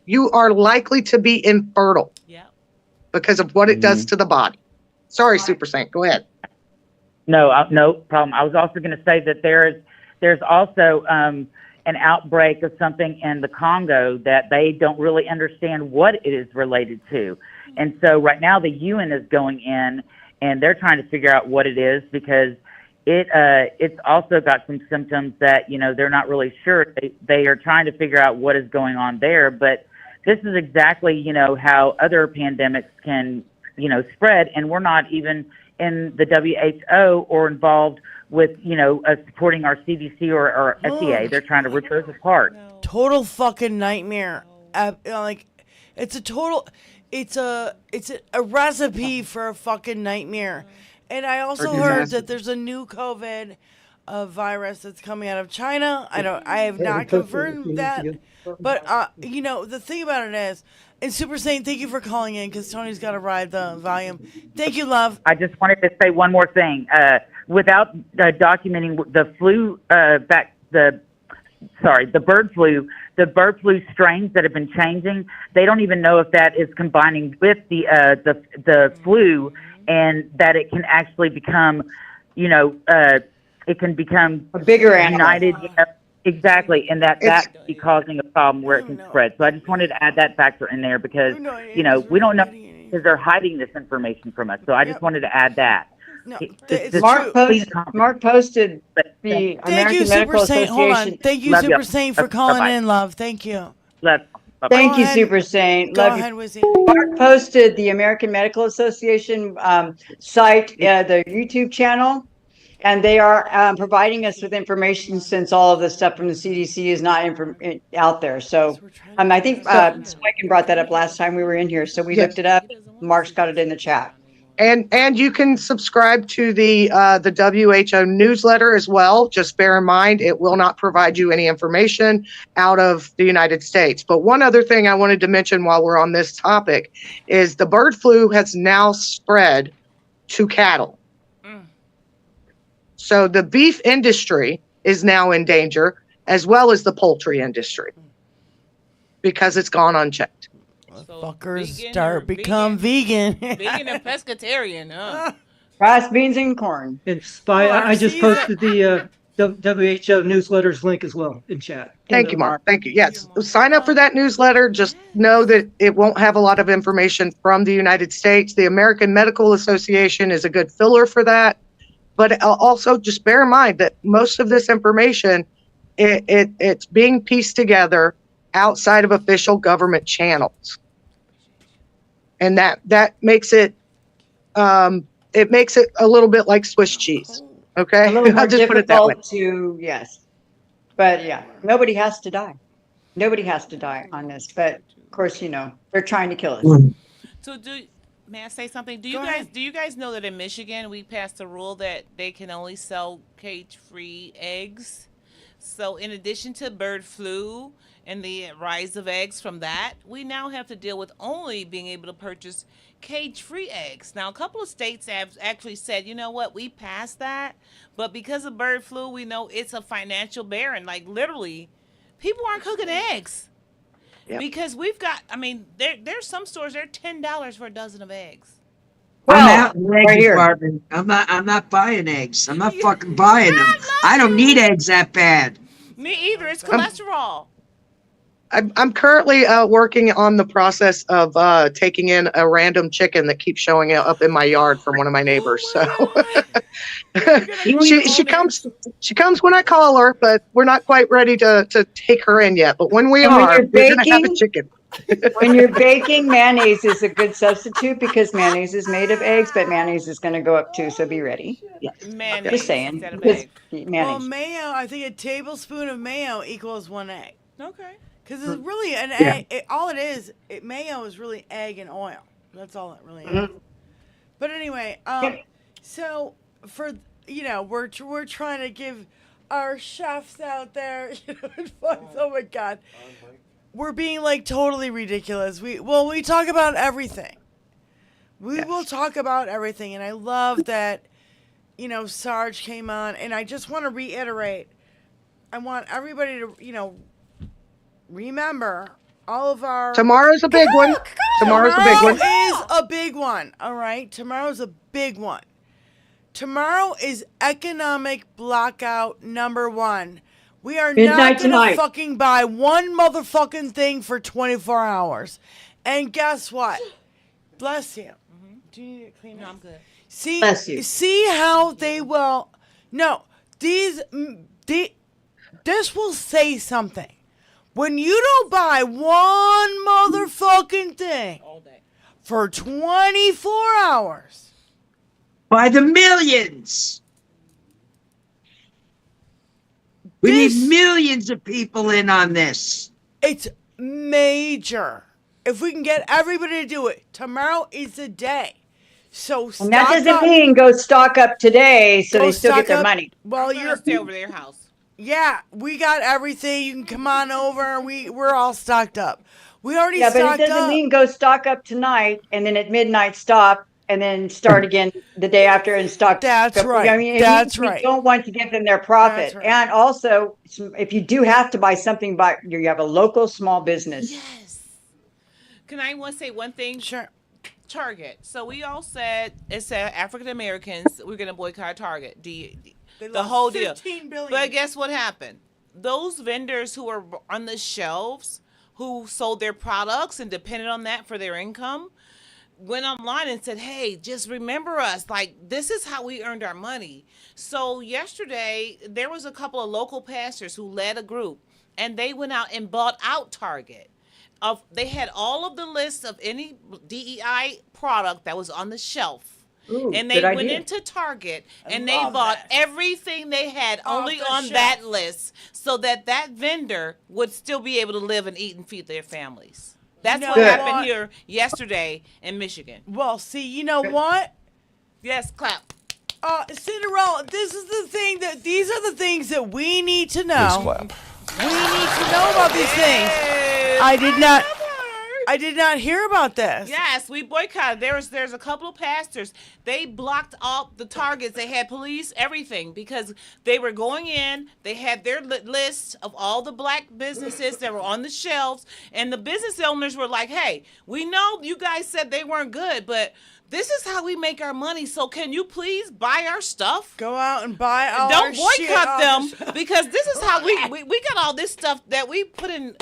you are likely to be infertile because of what it does to the body. Sorry, Super Saint. Go ahead. No, no problem. I was also going to say that there's also an outbreak of something in the Congo that they don't really understand what it is related to. And so right now the UN is going in and they're trying to figure out what it is because it's also got some symptoms that, you know, they're not really sure. They are trying to figure out what is going on there. But this is exactly, you know, how other pandemics can, you know, spread. And we're not even in the WHO or involved with, you know, supporting our CDC or SEA. They're trying to rip us apart. Total fucking nightmare. Like, it's a recipe for a fucking nightmare. And I also heard that there's a new COVID virus that's coming out of China. I have not confirmed that. But, you know, the thing about it is, and Super Saint, thank you for calling in because Tony's got to ride the volume. Thank you, love. I just wanted to say one more thing. Without documenting the bird flu strains that have been changing, they don't even know if that is combining with the flu, and that it can actually become, you know, it can become a bigger united. Exactly, and that could be causing a problem where it can spread. So I just wanted to add that factor in there because, you know, we don't know because they're hiding this information from us. So I just wanted to add that. No, Mark posted the American Medical Association. Hold on. Thank you, Super Saint, for calling in, love. Thank you. Thank you, Super Saint. Love you. Mark posted the American Medical Association site, the YouTube channel, and they are providing us with information since all of the stuff from the CDC is not out there. So I think Spike brought that up last time we were in here. So we looked it up. Mark's got it in the chat. And you can subscribe to the WHO newsletter as well. Just bear in mind, it will not provide you any information out of the United States. But one other thing I wanted to mention while we're on this topic is the bird flu has now spread to cattle. So the beef industry is now in danger, as well as the poultry industry, because it's gone unchecked. Fuckers become vegan. Vegan and pescatarian, huh? Rice, beans, and corn. And Spy, I just posted the WHO newsletters link as well in chat. Thank you, Mark. Thank you. Yes, sign up for that newsletter. Just know that it won't have a lot of information from the United States. The American Medical Association is a good filler for that. But also just bear in mind that most of this information, it's being pieced together outside of official government channels. And that makes it makes it a little bit like Swiss cheese. Okay, a little more I'll just put it that way. But yeah, nobody has to die. Nobody has to die on this. But of course, you know, they're trying to kill us. So may I say something? Do you guys know that in Michigan we passed a rule that they can only sell cage-free eggs? So in addition to bird flu and the rise of eggs from that, we now have to deal with only being able to purchase cage-free eggs. Now, a couple of states have actually said, you know what, we passed that, but because of bird flu, we know it's a financial barren. Like, literally, people aren't cooking eggs. Yep. Because we've got, I mean, there's some stores, they're $10 for a dozen of eggs. Well, I'm out in the egg department. I'm not buying eggs. I'm not fucking buying them. I don't need eggs that bad. Me either. It's cholesterol. I'm currently working on the process of taking in a random chicken that keeps showing up in my yard from one of my neighbors. She comes when I call her, but we're not quite ready to take her in yet. But when we are, we're gonna have a chicken. When you're baking, mayonnaise is a good substitute because mayonnaise is made of eggs, but mayonnaise is going to go up too, so be ready. Yes. Mayonnaise Just saying. instead of Because egg. Well, mayonnaise. mayo, I think a tablespoon of mayo equals 1 egg. Okay. Because it's really an egg. All it is, mayo is really egg and oil. That's all it really is. But anyway, so for, we're trying to give our chefs out there, advice. Oh my God. We're being like totally ridiculous. We talk about everything. We will talk about everything. And I love that, Sarge came on. And I just want to reiterate, I want everybody to, remember all of our... Tomorrow's a big one. Tomorrow's a big one. Tomorrow is a big one, all right? Tomorrow's a big one. Tomorrow is economic blackout number 1. We are not going to fucking buy one motherfucking thing for 24 hours. And guess what? Bless you. Do you need to clean up? No, I'm good. See how they will... No, this will say something. When you don't buy one motherfucking thing All day. for 24 hours... By the millions. We need millions of people in on this. It's major. If we can get everybody to do it, tomorrow is the day. So And that doesn't mean go stock up today so they still get their money. Well, you're stay over their house. Yeah, we got everything. You can come on over. We're all stocked up. We already Yeah, stocked but it doesn't up. mean go stock up tonight and then at midnight stop and then start again the day after and stock. That's up. right. I mean, That's we right. don't want to give them their profit. That's right. And also, if you do have to buy something, you have a local small business. Yes. Can I say one thing? Sure. Target. So we all said African Americans we're going to boycott Target. The whole deal. $15 billion. But guess what happened? Those vendors who were on the shelves who sold their products and depended on that for their income went online and said, hey, just remember us. Like, this is how we earned our money. So yesterday, there was a couple of local pastors who led a group, and they went out and bought out Target. They had all of the lists of any DEI product that was on the shelf. Ooh, and they went into Target and they bought everything they had only on that list so that vendor would still be able to live and eat and feed their families. That's what happened here yesterday in Michigan. Well, see, you know what? Yes, clap. Cinderella, these are the things that we need to know. We need to know about these things. I did not hear about this. Yes, we boycotted. There's a couple of pastors. They blocked all the Targets. They had police, everything, because they were going in. They had their list of all the black businesses that were on the shelves, and the business owners were like, "Hey, we know you guys said they weren't good, but this is how we make our money. So can you please buy our stuff? Go out and buy all Don't our boycott shit them because this is how we got all this stuff that we put in."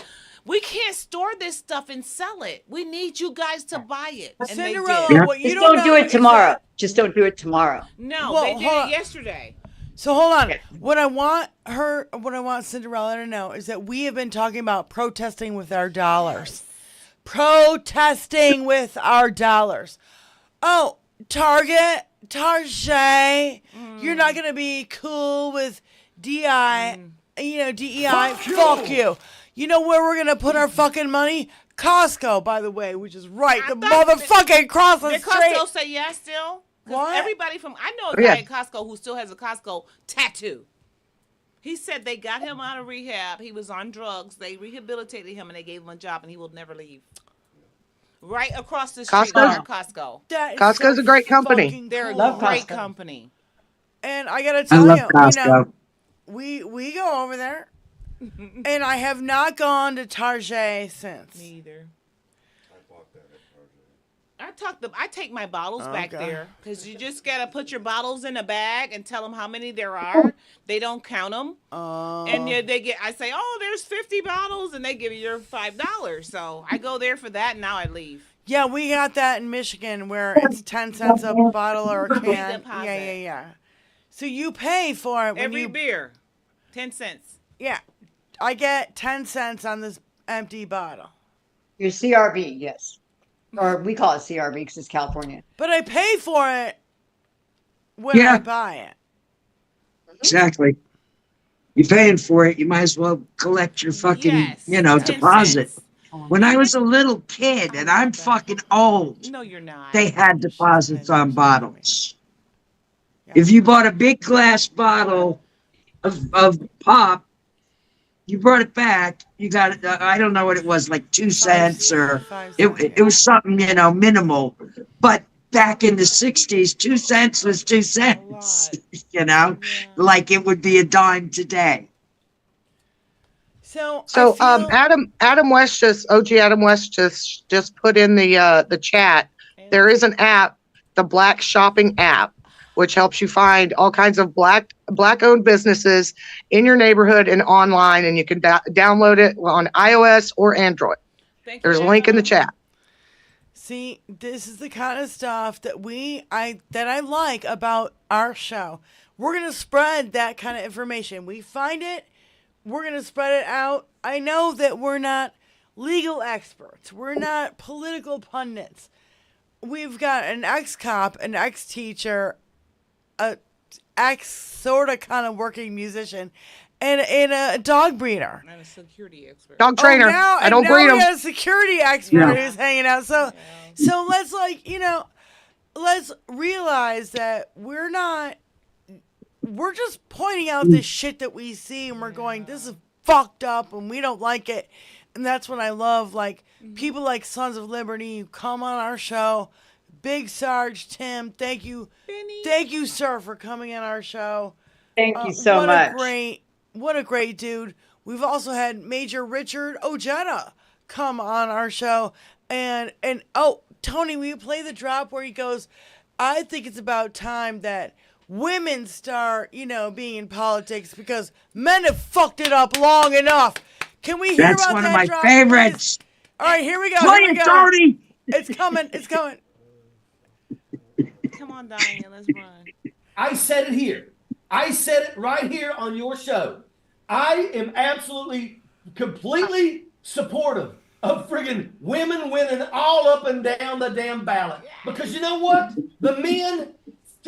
We can't store this stuff and sell it. We need you guys to buy it. And Cinderella, what you don't do it tomorrow. Just don't do it tomorrow. No, they did it yesterday. So hold on. What I want Cinderella to know is that we have been talking about protesting with our dollars. Protesting with our dollars. Oh, Target, you're not going to be cool with DEI. Fuck you. You know where we're going to put our fucking money? Costco, by the way, which is right. The motherfucking cross the street. Did Costco say yes still? What? Everybody I know a guy at Costco who still has a Costco tattoo. He said they got him out of rehab. He was on drugs. They rehabilitated him and they gave him a job and he will never leave. Right across the street from Costco. Costco's a great company. They're a great company. And I got to tell you, Costco. we go over there. And I have not gone to Target since. Me either. I take my bottles back there because you just gotta put your bottles in a bag and tell them how many there are. They don't count them, and I say, "Oh, there's 50 bottles," and they give you your $5. So I go there for that, and now I leave. Yeah, we got that in Michigan where it's 10 cents a bottle or a can. Yeah. So you pay for it every beer, 10 cents. Yeah. I get 10 cents on this empty bottle. Your CRV, yes. Or we call it CRV because it's California. But I pay for it when I buy it. Exactly. You're paying for it. You might as well collect your fucking, 10 deposit. cents. When I was a little kid, and I'm fucking old, No, you're not. they had deposits on bottles. If you bought a big glass bottle of pop, you brought it back, you got it, I don't know what it was, like 2 cents or it was something, minimal. But back in the 60s, 2 cents was 2 cents, like it would be a dime today. So Adam West just put in the chat. There is an app, the Black Shopping app, which helps you find all kinds of black owned businesses in your neighborhood and online, and you can download it on iOS or Android. There's a link in the chat. See, this is the kind of stuff that I like about our show. We're gonna spread that kind of information. We find it, we're gonna spread it out. I know that we're not legal experts. We're not political pundits. We've got an ex-cop, an ex-teacher, a ex-sort of kind of working musician, and a dog breeder. And a security expert. Dog trainer. I don't breed them. We got a security expert who's hanging out. So let's let's realize that we're just pointing out this shit that we see, and we're going, this is fucked up, and we don't like it. And that's what I love. Like, people like Sons of Liberty who come on our show. Big Sarge, Tim, thank you. Thank you, sir, for coming on our show. Thank you so much. What a great dude. We've also had Major Richard Ojeda come on our show. And Tony, will you play the drop where he goes, I think it's about time that women start, being in politics because men have fucked it up long enough. Can we hear That's about one that of my drop, favorites. please? All right, here we go. Play it, Tony. It's coming. It's coming. Come on, Diane, let's run. I said it here. I said it right here on your show. I am absolutely, completely supportive of friggin' women winning all up and down the damn ballot. Because you know what? The men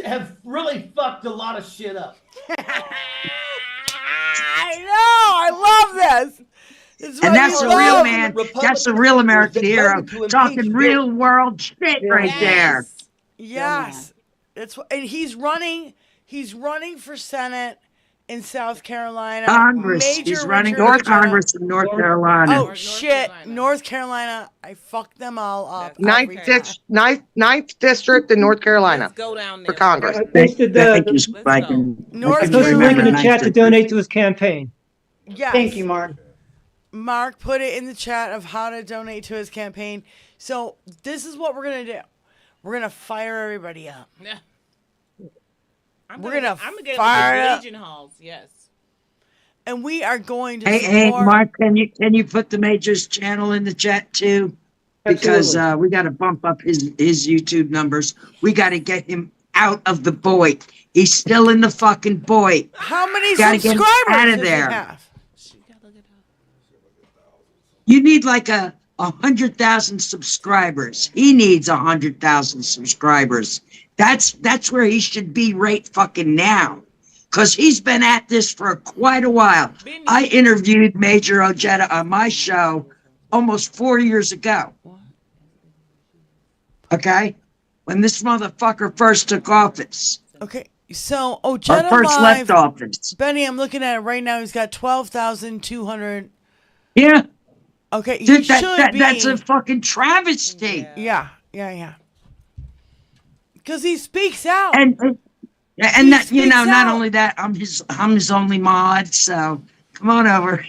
have really fucked a lot of shit up. I know. I love this. And that's a real man. That's a real American hero. Talking real world shit right there. Yes. And he's running for Senate in South Carolina. Congress. He's running for Congress in North Carolina. Oh, shit. North Carolina. I fucked them all up. Ninth district in North Carolina. Let's go down there. For Congress. I posted Thank you, Spike. I posted a link in the chat to donate to his campaign. Yes. Thank you, Mark. Mark put it in the chat of how to donate to his campaign. So this is what we're going to do. We're going to fire everybody up. Yeah. I'm We're gonna get fire up. Legion halls, yes. And we are going to Hey, Mark, can you put the Major's channel in the chat too? Because we got to bump up his YouTube numbers. We got to get him out of the void. He's still in the fucking void. How many Gotta subscribers get him out of does he there. have? You need like 100,000 subscribers. He needs 100,000 subscribers. That's where he should be right fucking now. Because he's been at this for quite a while. I interviewed Major Ojeda on my show almost 4 years ago. Okay? When this motherfucker first took office. Okay, so Ojeda Or first Live, left office. Benny, I'm looking at it right now. He's got 12,200. Yeah. Okay, he Dude, should be. that's a fucking travesty. Yeah. Because he speaks out. And He that, speaks not out. only that, I'm his only mod, so come on over.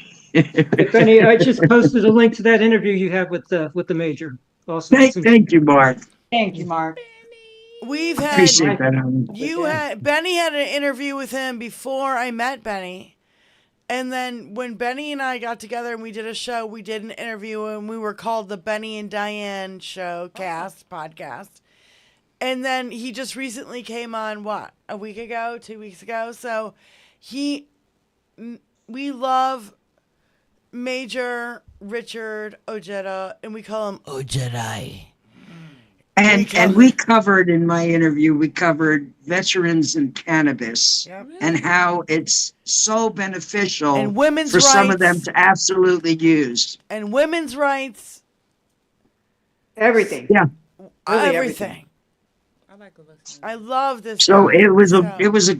Benny, I just posted a link to that interview you had with the Major. Also, Thank you, Mark. Thank you, Mark. We've had Appreciate that. Benny had an interview with him before I met Benny. And then when Benny and I got together and we did a show, we did an interview and we were called the Benny and Diane Show podcast. And then he just recently came on, 2 weeks ago? So we love Major Richard Ojeda, and we call him Ojedi. And we covered in my interview, we covered veterans and cannabis and how it's so beneficial and women's for some of them rights. to absolutely use. And women's rights. Everything. Yeah. Really everything. I love this. So guy. it was a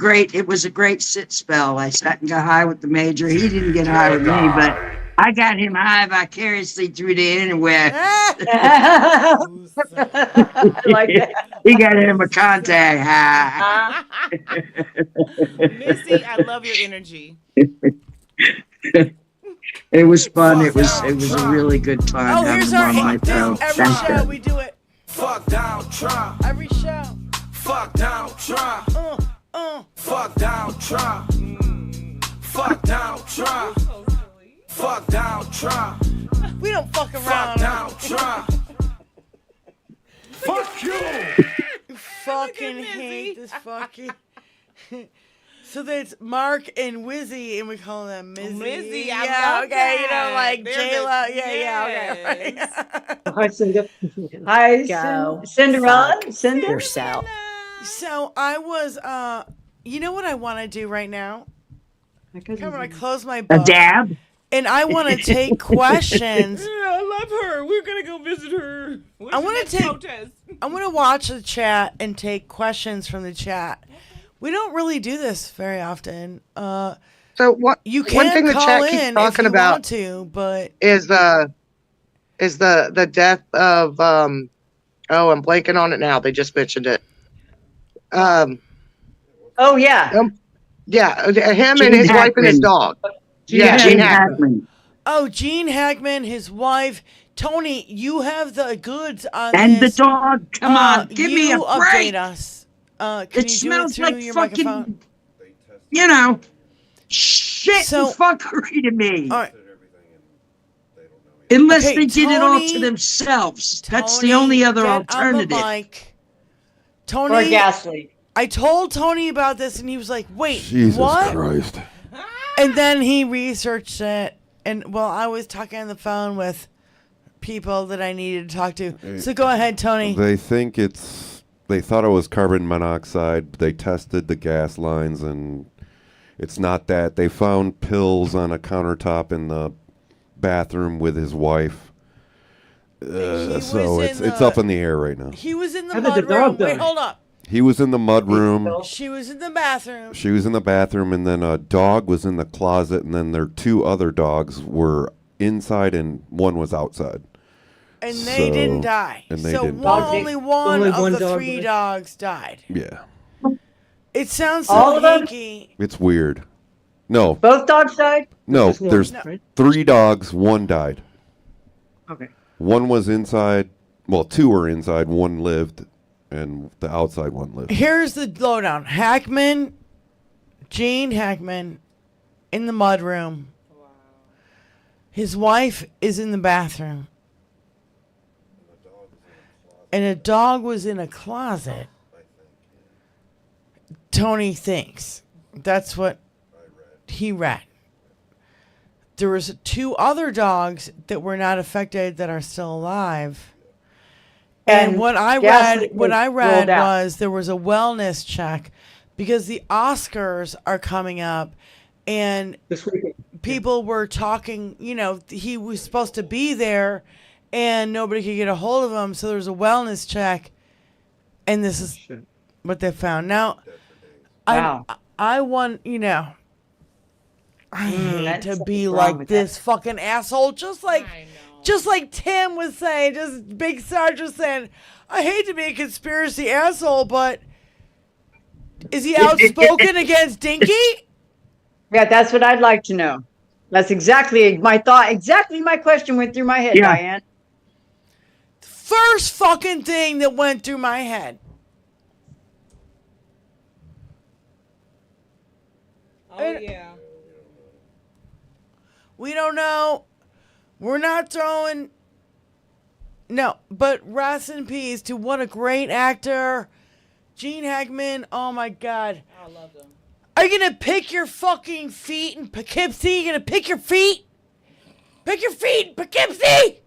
great sit spell. I sat and got high with the major. He didn't get high with me, but I got him high vicariously through the interweb. Like that. He got him a contact high. Missy, I love your energy. It was fun. It was a really good time having here's him our on my show. every Thank show you. we do it. Fuck Donald Trump. Every show. Fuck Donald Trump. Fuck Donald Trump. Fuck Donald Trump. Fuck Donald Trump. We don't fuck around. Fuck Donald Trump. Fuck you. Fucking hate this fucking. So there's Mark and Wizzy, and we call them Mizzy. Mizzy, I yeah, love okay, that. you know, like They're J-Lo. the- Yeah, okay. Hi, Cindy. Hi, Go Cinderella. fuck Cinder. yourself. So I was, you know what I want to do right now? Come on, I close my A book. dab? And I want to take questions. Yeah, I love her. We're gonna go visit her. I want to watch the chat and take questions from the chat. We don't really do this very often. So what? You one can thing the call chat in keeps if talking you about want to, but is the death of I'm blanking on it now. They just mentioned it. Oh yeah. Yeah, him Gene and his wife and his Hackman. dog. Yeah, Gene Hackman. oh, Gene Hackman, his wife, Tony. You have the goods on And the this. dog. Come on, give me a You break. update us. Can It you do smells it through like your fucking, microphone? you know, shit So- and fuckery to me. All right. Unless Okay, they did it all Tony- to themselves. That's Tony, the only other get alternative. On the mic. Tony, Or gas leak. I told Tony about this, and he was like, "Wait, Jesus what?" Christ. And then he researched it, and well, I was talking on the phone with people that I needed to talk to. So go ahead, Tony. They think they thought it was carbon monoxide. They tested the gas lines, and it's not that. They found pills on a countertop in the bathroom with his wife. So it's up in the air right now. He was in the How did the mud dog room. Wait, die? hold up. He was in the mud room. She was in the bathroom. She was in the bathroom, and then a dog was in the closet, and then their two other dogs were inside, and one was outside. And they didn't die. And they so didn't one, die. only one Only of one the dog three died. dogs died. Yeah. It sounds All so of them? hinky. It's weird. No, Both dogs died? no, Just one, there's right? 3 dogs, 1 died. Okay. One was inside, well, 2 were inside, 1 lived, and the outside one lived. Here's the lowdown. Hackman, Gene Hackman, in the mudroom. His wife is in the bathroom. And a dog was in a closet. Tony thinks. That's what he read. There was 2 other dogs that were not affected that are still alive. And what I read was there was a wellness check because the Oscars are coming up, and This weekend. people were talking. You know, he was supposed to be there, and nobody could get a hold of him. So there was a wellness check, and this is what they found. Now, Wow. I want I hate that's to something be wrong like with this fucking asshole, just like Tim was saying, just Big Sarge was saying, I hate to be a conspiracy asshole, but is he outspoken against Dinky? Yeah, that's what I'd like to know. That's exactly my thought. Exactly my question went through my head, Yeah. Diane. First fucking thing that went through my head. Oh yeah. We don't know. We're not throwing. No, but rest in peace to what a great actor. Gene Hackman. Oh my God. I love them. Are you going to pick your fucking feet in Poughkeepsie? You going to pick your feet? Pick your feet, Poughkeepsie!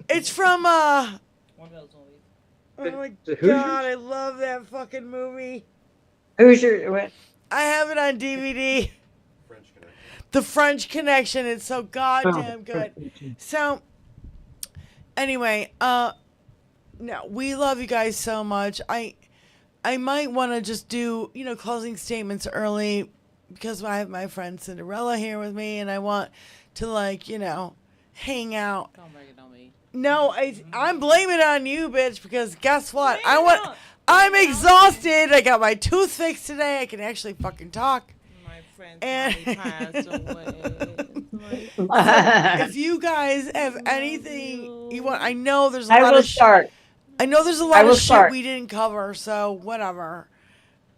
It's from, oh my God, I love that fucking movie. What? I have it on DVD. The French Connection. It's so goddamn good. So, anyway, no, we love you guys so much. I might want to just do, closing statements early because I have my friend Cinderella here with me, and I want to, hang out. Don't bring it on me. No, I'm blaming it on you, bitch, because guess what? I'm exhausted. I got my tooth fixed today. I can actually fucking talk. My friend's And passed away. if you guys have anything you want, I know there's a lot will of start. I know there's a I lot will of shit start. we didn't cover, so whatever.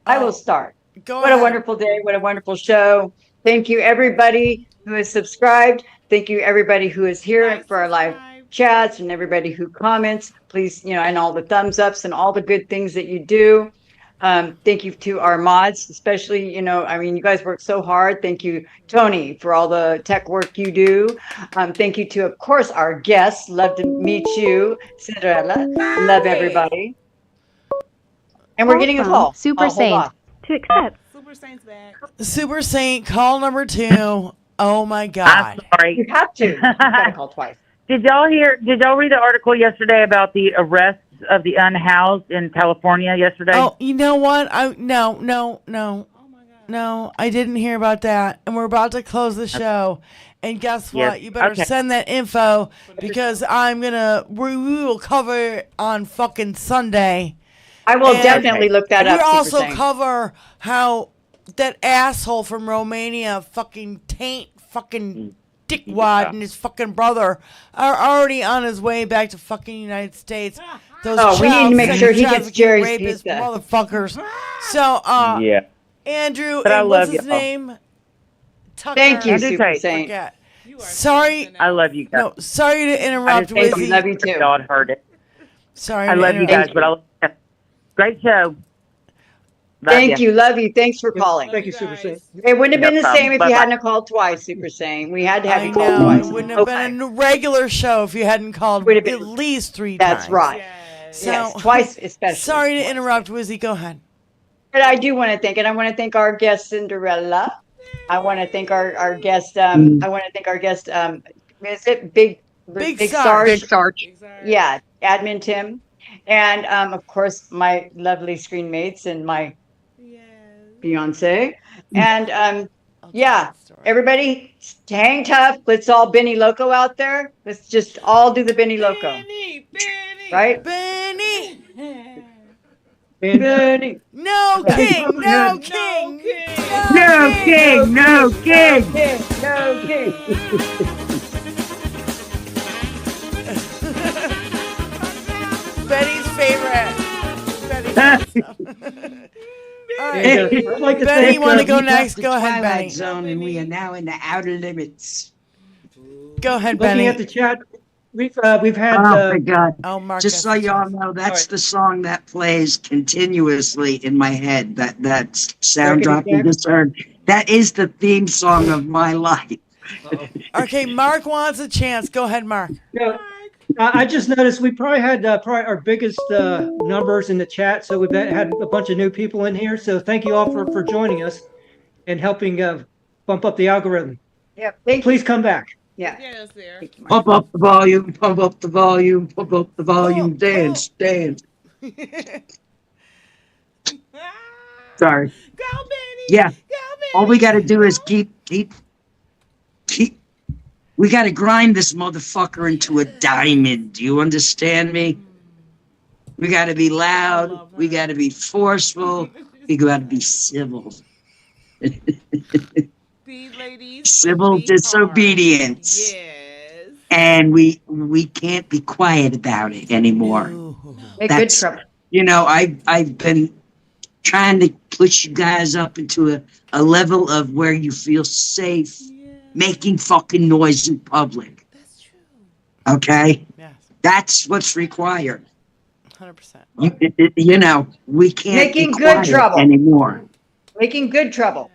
I will start. Go What ahead. a wonderful day. What a wonderful show. Thank you, everybody who has subscribed. Thank you, everybody who is here for our live chats and everybody who comments. Please, and all the thumbs ups and all the good things that you do. Thank you to our mods, especially, you guys work so hard. Thank you, Tony, for all the tech work you do. Thank you to, of course, our guests. Love to meet you, Cinderella. Love everybody. And we're getting a call. Super Hold on. Saint. To accept. Super Saint's back. Super Saint, call number 2. Oh my God. I'm sorry. You have to. You've got to call twice. Did y'all read the article yesterday about the arrests of the unhoused in California yesterday? Oh, you know what? No, I didn't hear about that. And we're about to close the show. And guess what? Yes. You better Okay. send that info because we will cover it on fucking Sunday. I will And definitely look that up. We'll Super also Saint. cover how that asshole from Romania fucking dickwad and his fucking brother are already on his way back to fucking United States. Those We need to make child sure he sex gets trafficking Jerry's rapist pizza. motherfuckers. So, yeah. Andrew, But I and what's love his y'all. name? Tucker. Thank you, Andrew Super Tate. Saint. Forget. Sorry. I love you guys. No, sorry to I interrupt, just think Wizzy. love you too. God heard it. Sorry I to love you interrupt. guys, but I love you. Great show. Love Thank ya. you. Love you. Thanks for calling. Thank you, Super Saint. It wouldn't have been No the same problem. if you Bye-bye. hadn't have called twice, Super Saint. We had to have I you call know. twice. It wouldn't have been a regular show if you hadn't called Would have been- at least 3 times. That's right. So, Yes, twice especially. Sorry to interrupt, Wizzy. Go ahead. But I do want to thank, and I want to thank our guest Cinderella. I want to thank our guest. I want to thank our guest. Is it Big Sarge. Big Sarge. Yeah, Admin Tim, and of course my lovely screen mates and my Beyonce, and yeah, everybody hang tough. Let's all Benny Loco out there. Let's just all do the Benny Loco. Right? Benny. Benny. No king. No king. No king, no king. No king. Benny's favorite. All right. I'd like to Benny, thank, you want to uh, go We left next? the Go ahead, Twilight Benny. Zone, and we are now in the outer limits. Go ahead, Looking Benny. at the chat, we've had Oh my God! Oh, Mark. Just so y'all know, that's the song that plays continuously in my head. That sound drop you just heard. That is the theme song of my life. Okay, Mark wants a chance. Go ahead, Mark. Yeah, I just noticed we probably had probably our biggest numbers in the chat, so we've had a bunch of new people in here. So thank you all for joining us and helping bump up the algorithm. Yeah, thank you. Please come back. Yeah. Yes, there. Pump up the volume, pump up the volume, pump up the volume, dance, dance. Sorry. Go, Benny. Yeah. Go, Benny. All we got to do is keep. We got to grind this motherfucker into a diamond. Do you understand me? We got to be loud. We got to be forceful. We got to be civil. Ladies, Civil be disobedience. hard. Yes. And we can't be quiet about it anymore. Make good That's- trouble. You know, I've been trying to push you guys up into a level of where you feel safe making fucking noise in public. That's true. Okay? Yes, That's what's required. 100%. You know, we can't Making be good quiet trouble. anymore. Making good trouble.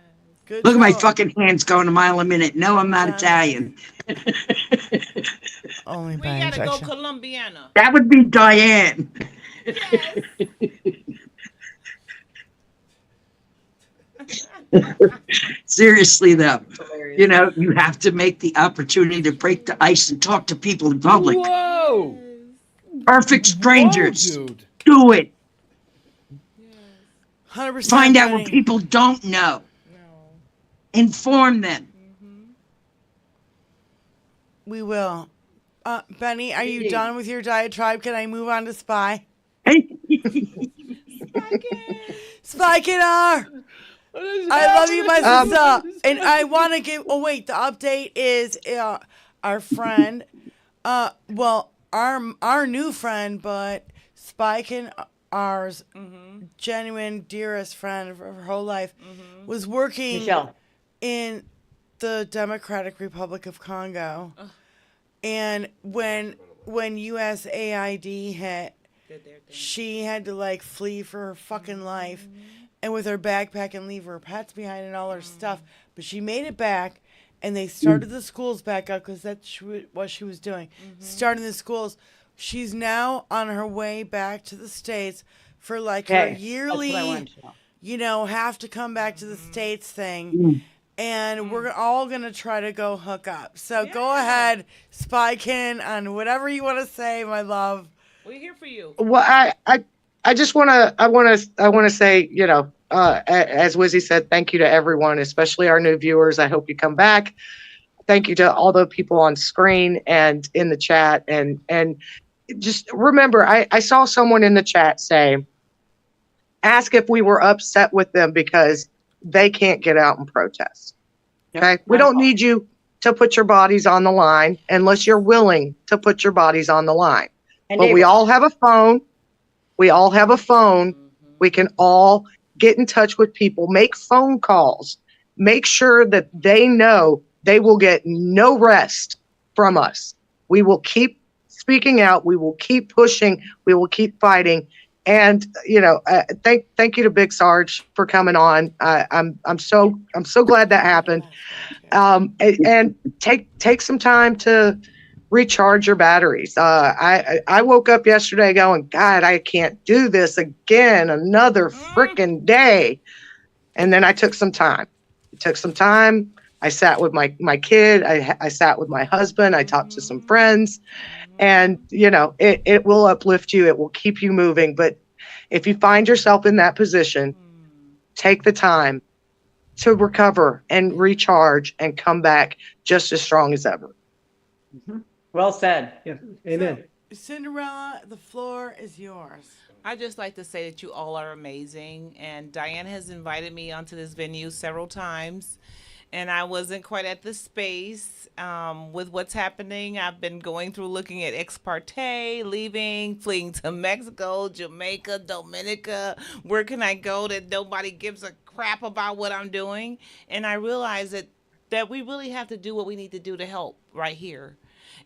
Good Look at my job. fucking hands going a mile a minute. No, I'm not Italian. Only We by gotta go injection. Colombiana. That would be Diane. Seriously, though, you know, you have to make the opportunity to break the ice and talk to people in public. Whoa! Perfect strangers. Whoa, dude. Do it. 100%. Find out what Benny. people don't know. Inform them. We will. Benny, are you done with your diatribe? Can I move on to Spy? Spy Kid R! I love you, my sister. And I want to give. Oh wait, the update is our friend. Well, our new friend, but Spike and ours genuine dearest friend of her whole life was working Michelle. in the Democratic Republic of Congo, and when USAID hit, she had to like flee for her fucking life. And with her backpack and leave her pets behind and all her stuff. But she made it back, and they started the schools back up because that's what she was doing. Starting the schools. She's now on her way back to the States for like her yearly, have to come back to the States thing. And we're all going to try to go hook up. So go ahead, Spykin, on whatever you want to say, my love. We're here for you. Well, I just want to say, as Wizzy said, thank you to everyone, especially our new viewers. I hope you come back. Thank you to all the people on screen and in the chat. And just remember, I saw someone in the chat say, ask if we were upset with them because they can't get out and protest. Okay. We don't need you to put your bodies on the line unless you're willing to put your bodies on the line. But we all have a phone. We all have a phone. We can all get in touch with people, make phone calls, make sure that they know they will get no rest from us. We will keep speaking out. We will keep pushing. We will keep fighting. And thank you to Big Sarge for coming on. I'm so glad that happened. And take some time to recharge your batteries. I woke up yesterday going, God, I can't do this again. Another freaking day. And then I took some time. I sat with my kid. I sat with my husband. I talked to some friends. And, it will uplift you. It will keep you moving. But if you find yourself in that position, take the time to recover and recharge and come back just as strong as ever. Well said. Yeah. Amen. So, Cinderella, the floor is yours. I just like to say that you all are amazing, and Diane has invited me onto this venue several times, and I wasn't quite at the space with what's happening. I've been going through looking at ex parte, leaving, fleeing to Mexico, Jamaica, Dominica. Where can I go that nobody gives a crap about what I'm doing? And I realized that we really have to do what we need to do to help right here.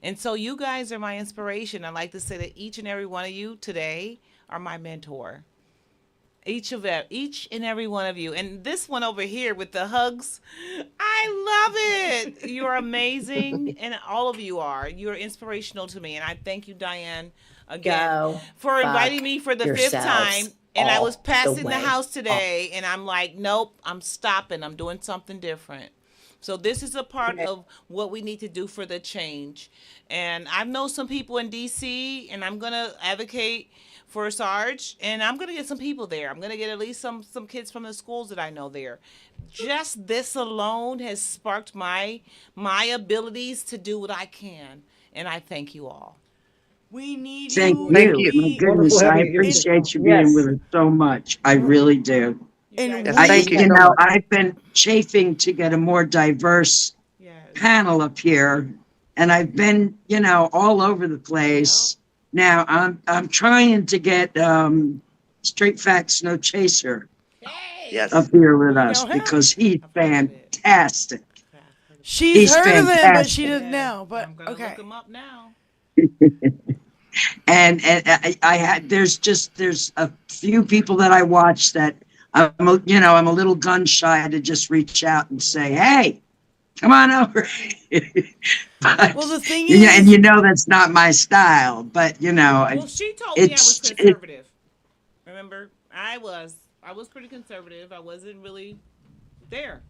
And so you guys are my inspiration. I like to say that each and every one of you today are my mentor. Each and every one of you. And this one over here with the hugs, I love it. You're amazing. And all of you are. You're inspirational to me. And I thank you, Diane, again for inviting me for the fifth time. And I was passing the house today and I'm like, nope, I'm stopping. I'm doing something different. So this is a part of what we need to do for the change. And I know some people in DC, and I'm going to advocate for SARGE, and I'm going to get some people there. I'm going to get at least some kids from the schools that I know there. Just this alone has sparked my abilities to do what I can, and I thank you all. We need you. Thank you. My goodness, I appreciate you being with us so much. I really do. I've been chafing to get a more diverse panel up here, and I've been, all over the place. Now I'm trying to get Straight Facts No Chaser up here with us because he's fantastic. He's heard of him, but she doesn't know. But I'm gonna look him up now. And I had there's a few people that I watch that I'm a little gun shy to just reach out and say, hey, come on over. But, well, the thing and is, that's not my style, but well, she told me I was conservative. Remember, I was pretty conservative. I wasn't really there.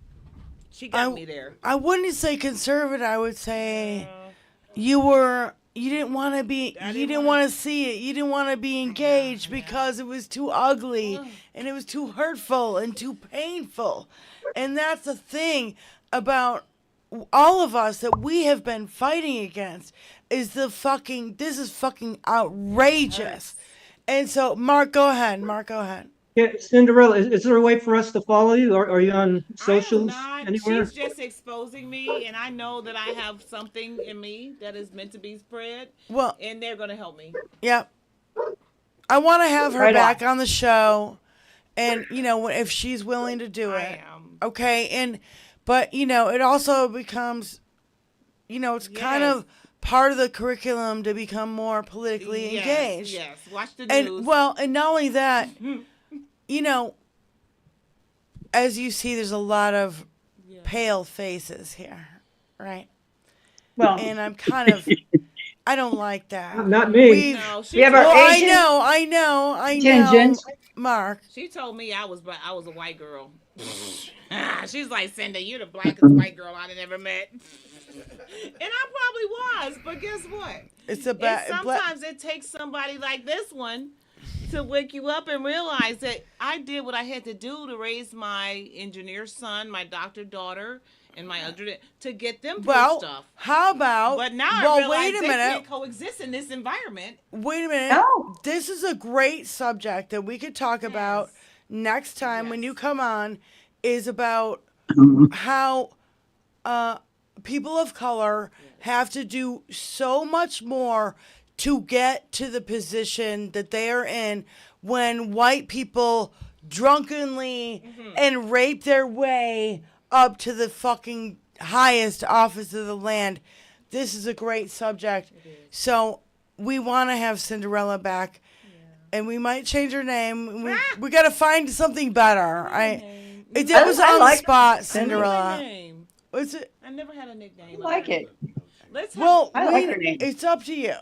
She got me there. I wouldn't say conservative. I would say you didn't want to be, you didn't want to see it. You didn't want to be engaged because it was too ugly and it was too hurtful and too painful. And that's the thing about all of us that we have been fighting against is this is fucking outrageous. And so, Mark, go ahead. Yeah, Cinderella, is there a way for us to follow you? Are you on socials anywhere? She's just exposing me, and I know that I have something in me that is meant to be spread. Well, and they're going to help me. Yep. I want to have her back on the show, and if she's willing to do it. Okay, but it also becomes, it's kind of part of the curriculum to become more politically engaged. Yes, watch the news. And not only that, as you see, there's a lot of pale faces here, right? Well, and I'm kind of, I don't like that. Not me. We have our Asian. I know. Mark. She told me I was a white girl. She's like, Cindy, you're the blackest white girl I've ever met. And I probably was, but guess what? Sometimes it takes somebody like this one to wake you up and realize that I did what I had to do to raise my engineer son, my doctor daughter, and my other to get them through stuff. How about? But now I realize wait a minute. They can't coexist in this environment. Wait a minute. No. This is a great subject that we could talk about next time when you come on. Is about how people of color have to do so much more to get to the position that they are in when white people drunkenly and rape their way up to the fucking highest office of the land. This is a great subject. So we want to have Cinderella back, and we might change her name. We got to find something better. It was on the spot, Cinderella. What's it? I never had a nickname. I like it. I like your name. It's up to you.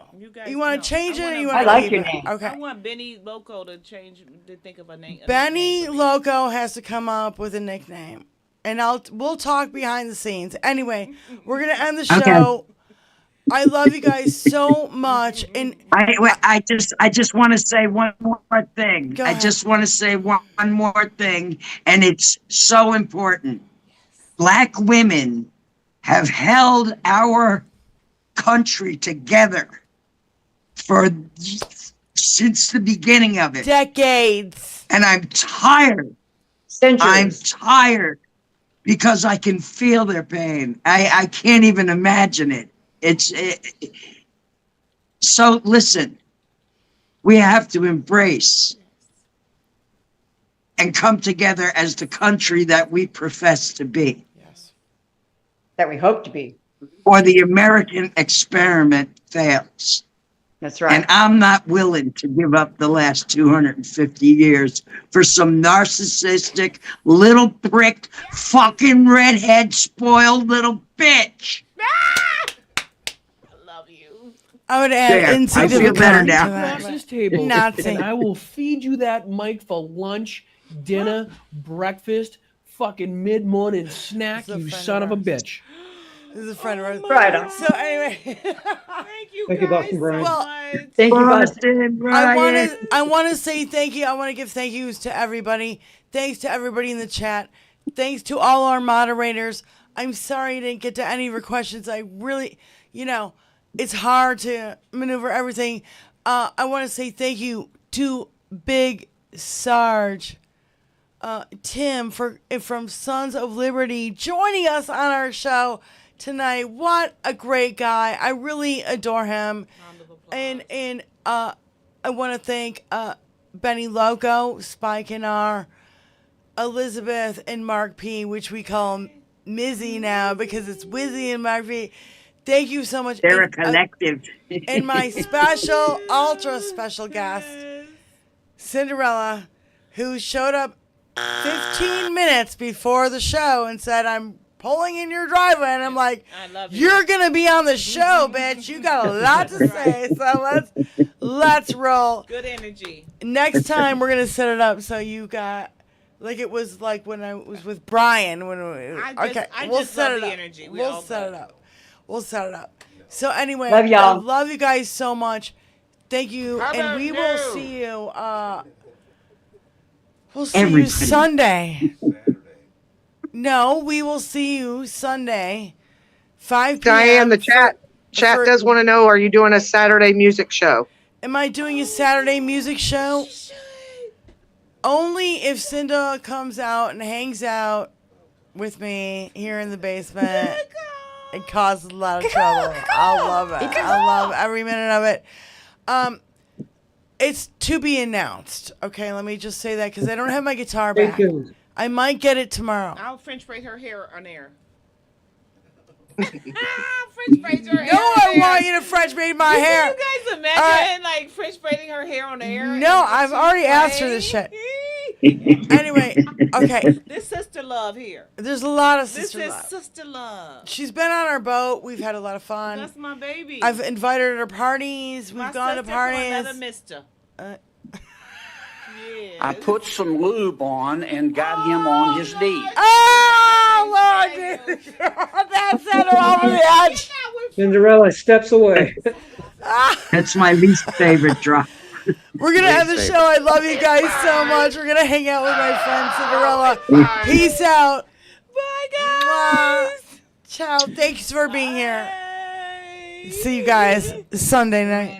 You want to change it or you want to like keep your it? name. Okay. I want Benny Loco to think of a name. Benny Loco has to come up with a nickname. And we'll talk behind the scenes. Anyway, we're going to end the show. I love you guys so much. And I just want to say one more thing. I just want to say one more thing, and it's so important. Black women have held our country together since the beginning of it. Decades. And I'm tired. Centuries. I'm tired because I can feel their pain. I can't even imagine it. So listen, we have to embrace and come together as the country that we profess to be. Yes. That we hope to be. Or the American experiment fails. That's right. And I'm not willing to give up the last 250 years for some narcissistic little prick, fucking redhead, spoiled little bitch. I would add insignificant to across this table, Nazi. and I will feed you that mic for lunch, dinner, breakfast, fucking mid-morning snack, you son of a bitch. This is a friend of ours. Right. So anyway, thank you, Thank you, Boston Brian. Well, thank you, Boston. I want to say thank you. I want to give thank yous to everybody. Thanks to everybody in the chat. Thanks to all our moderators. I'm sorry I didn't get to any of your questions. I really, it's hard to maneuver everything. I want to say thank you to Big Sarge, Tim from Sons of Liberty, joining us on our show tonight. What a great guy! I really adore him. And I want to thank Benny Loco, Spike and R, Elizabeth, and Mark P, which we call Mizzy now because it's Wizzy and Mark P. Thank you so much. They're a collective. And my special, ultra special guest, Cinderella, who showed up 15 minutes before the show and said, I'm pulling in your driveway. And I'm like, I love you. you're going to be on the show, bitch. You got a lot to say. So let's roll. Good energy. Next time, we're going to set it up so you got, like it was like when I was with Brian. We'll set it up. Energy. We'll set it up. We'll set it up. So anyway, Love y'all. I love you guys so much. Thank you. And we will see you. We'll see you Sunday. No, we will see you Sunday, 5 p.m. Diane, the chat does want to know, are you doing a Saturday music show? Am I doing a Saturday music show? Only if Cinda comes out and hangs out with me here in the basement and causes a lot of trouble. I'll love it. I love every minute of it. It's to be announced. Okay, let me just say that because I don't have my guitar back. I might get it tomorrow. I'll French braid her hair on air. French braid her hair. No, I want you to French braid my hair. Can you guys imagine like French braiding her hair on air? No, I've already asked her this shit. Anyway, okay. This sister love here. There's a lot of sister love. This is sister love. She's been on our boat. We've had a lot of fun. That's my baby. I've invited her to parties. We've gone to parties. Another mister. I put some lube on and got him on his knees. Oh, Lord, dude. That sent her over the edge. Cinderella steps away. That's my least favorite drop. We're going to end the show. I love you guys so much. We're going to hang out with my friend Cinderella. Peace out. Bye, guys. Ciao. Thanks for being here. See you guys Sunday night.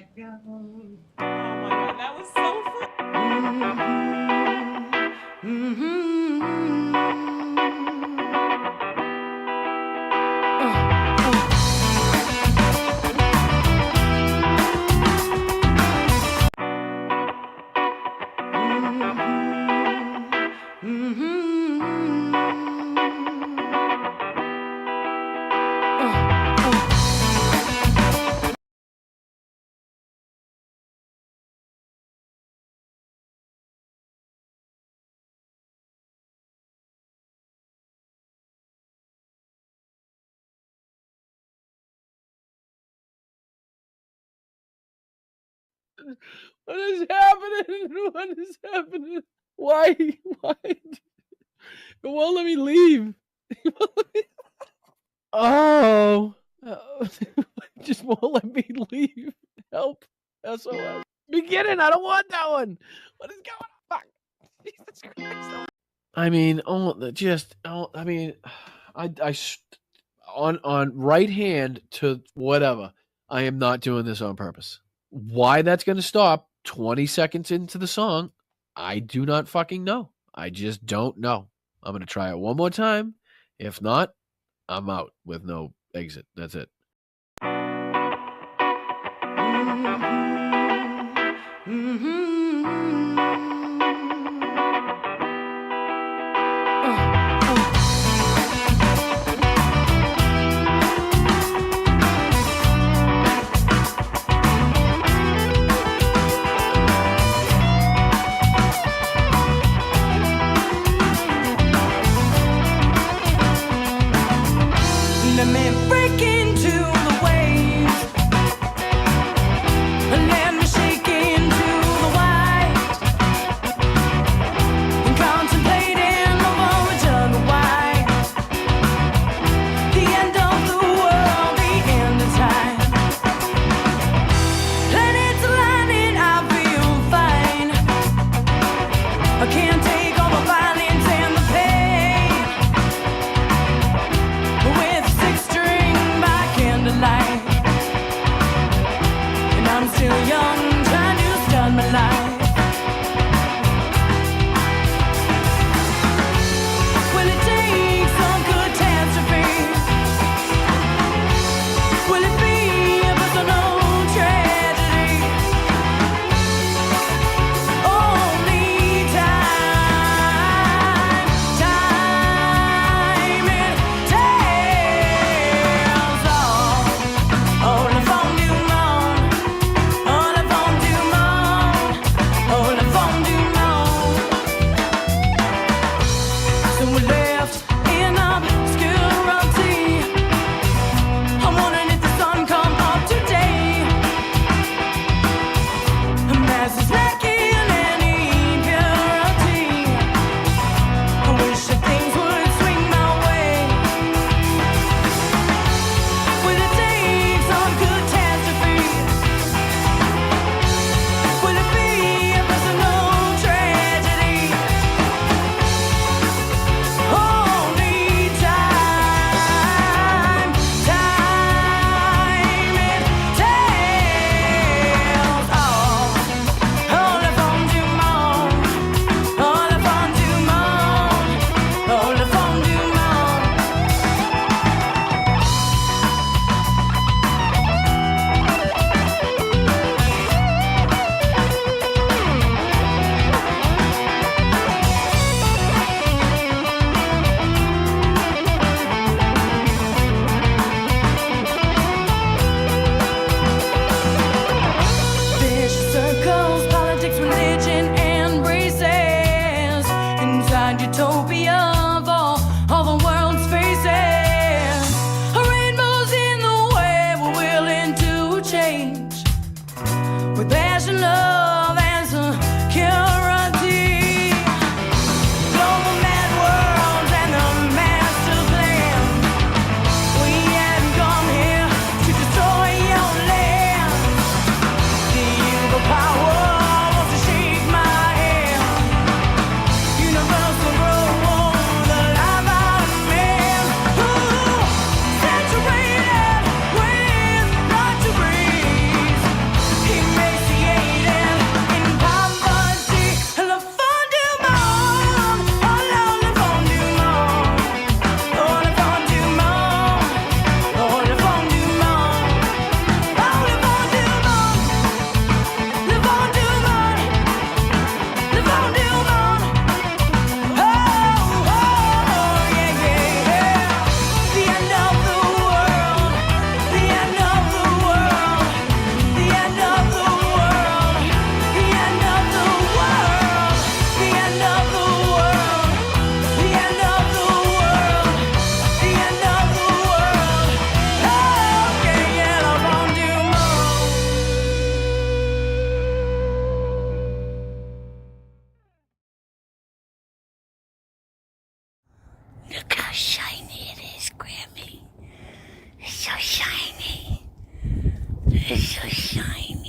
What is happening? What is happening? Why? It won't let me leave. Oh. It just won't let me leave. Help. SOS. Beginning. I don't want that one. What is going on? Fuck. Jesus Christ. I mean, on right hand to whatever. I am not doing this on purpose. Why that's going to stop 20 seconds into the song, I do not fucking know. I just don't know. I'm going to try it one more time. If not, I'm out with no exit. That's it. Let me break into the waves. Let me shake into the left in obscurity. I'm wondering if the sun come up today. A masses lacking any purity. I wish that things would swing my way. Will it take some catastrophe? Will it be a personal tragedy? Only time it tells. All the fun du monde, all the fun du monde, all the fun du monde. Vicious circles, politics, religion, and races. Inside utopia of all the world's faces. Rainbows in the way, we're willing to change. With passion, love, and security. Global mad worlds and the master plan. We haven't come here to destroy your land. The evil power wants to shake my hand. Universal rule, the life out of man. Ooh, saturated with luxuries. Emaciated in poverty. Le fond du monde, oh le fond du monde. Oh le fond du monde, oh le fond du monde. Oh le fond du monde. Le vent du monde, le vent du monde. Oh, oh, yeah, yeah. The end of the world, the end of the world, the end of the world, the end of the world, the end of the world, the end of the world, the end of the world. Oh, yeah, yeah, le vent du monde. Look how shiny it is, Grammy. It's so shiny. It's so shiny.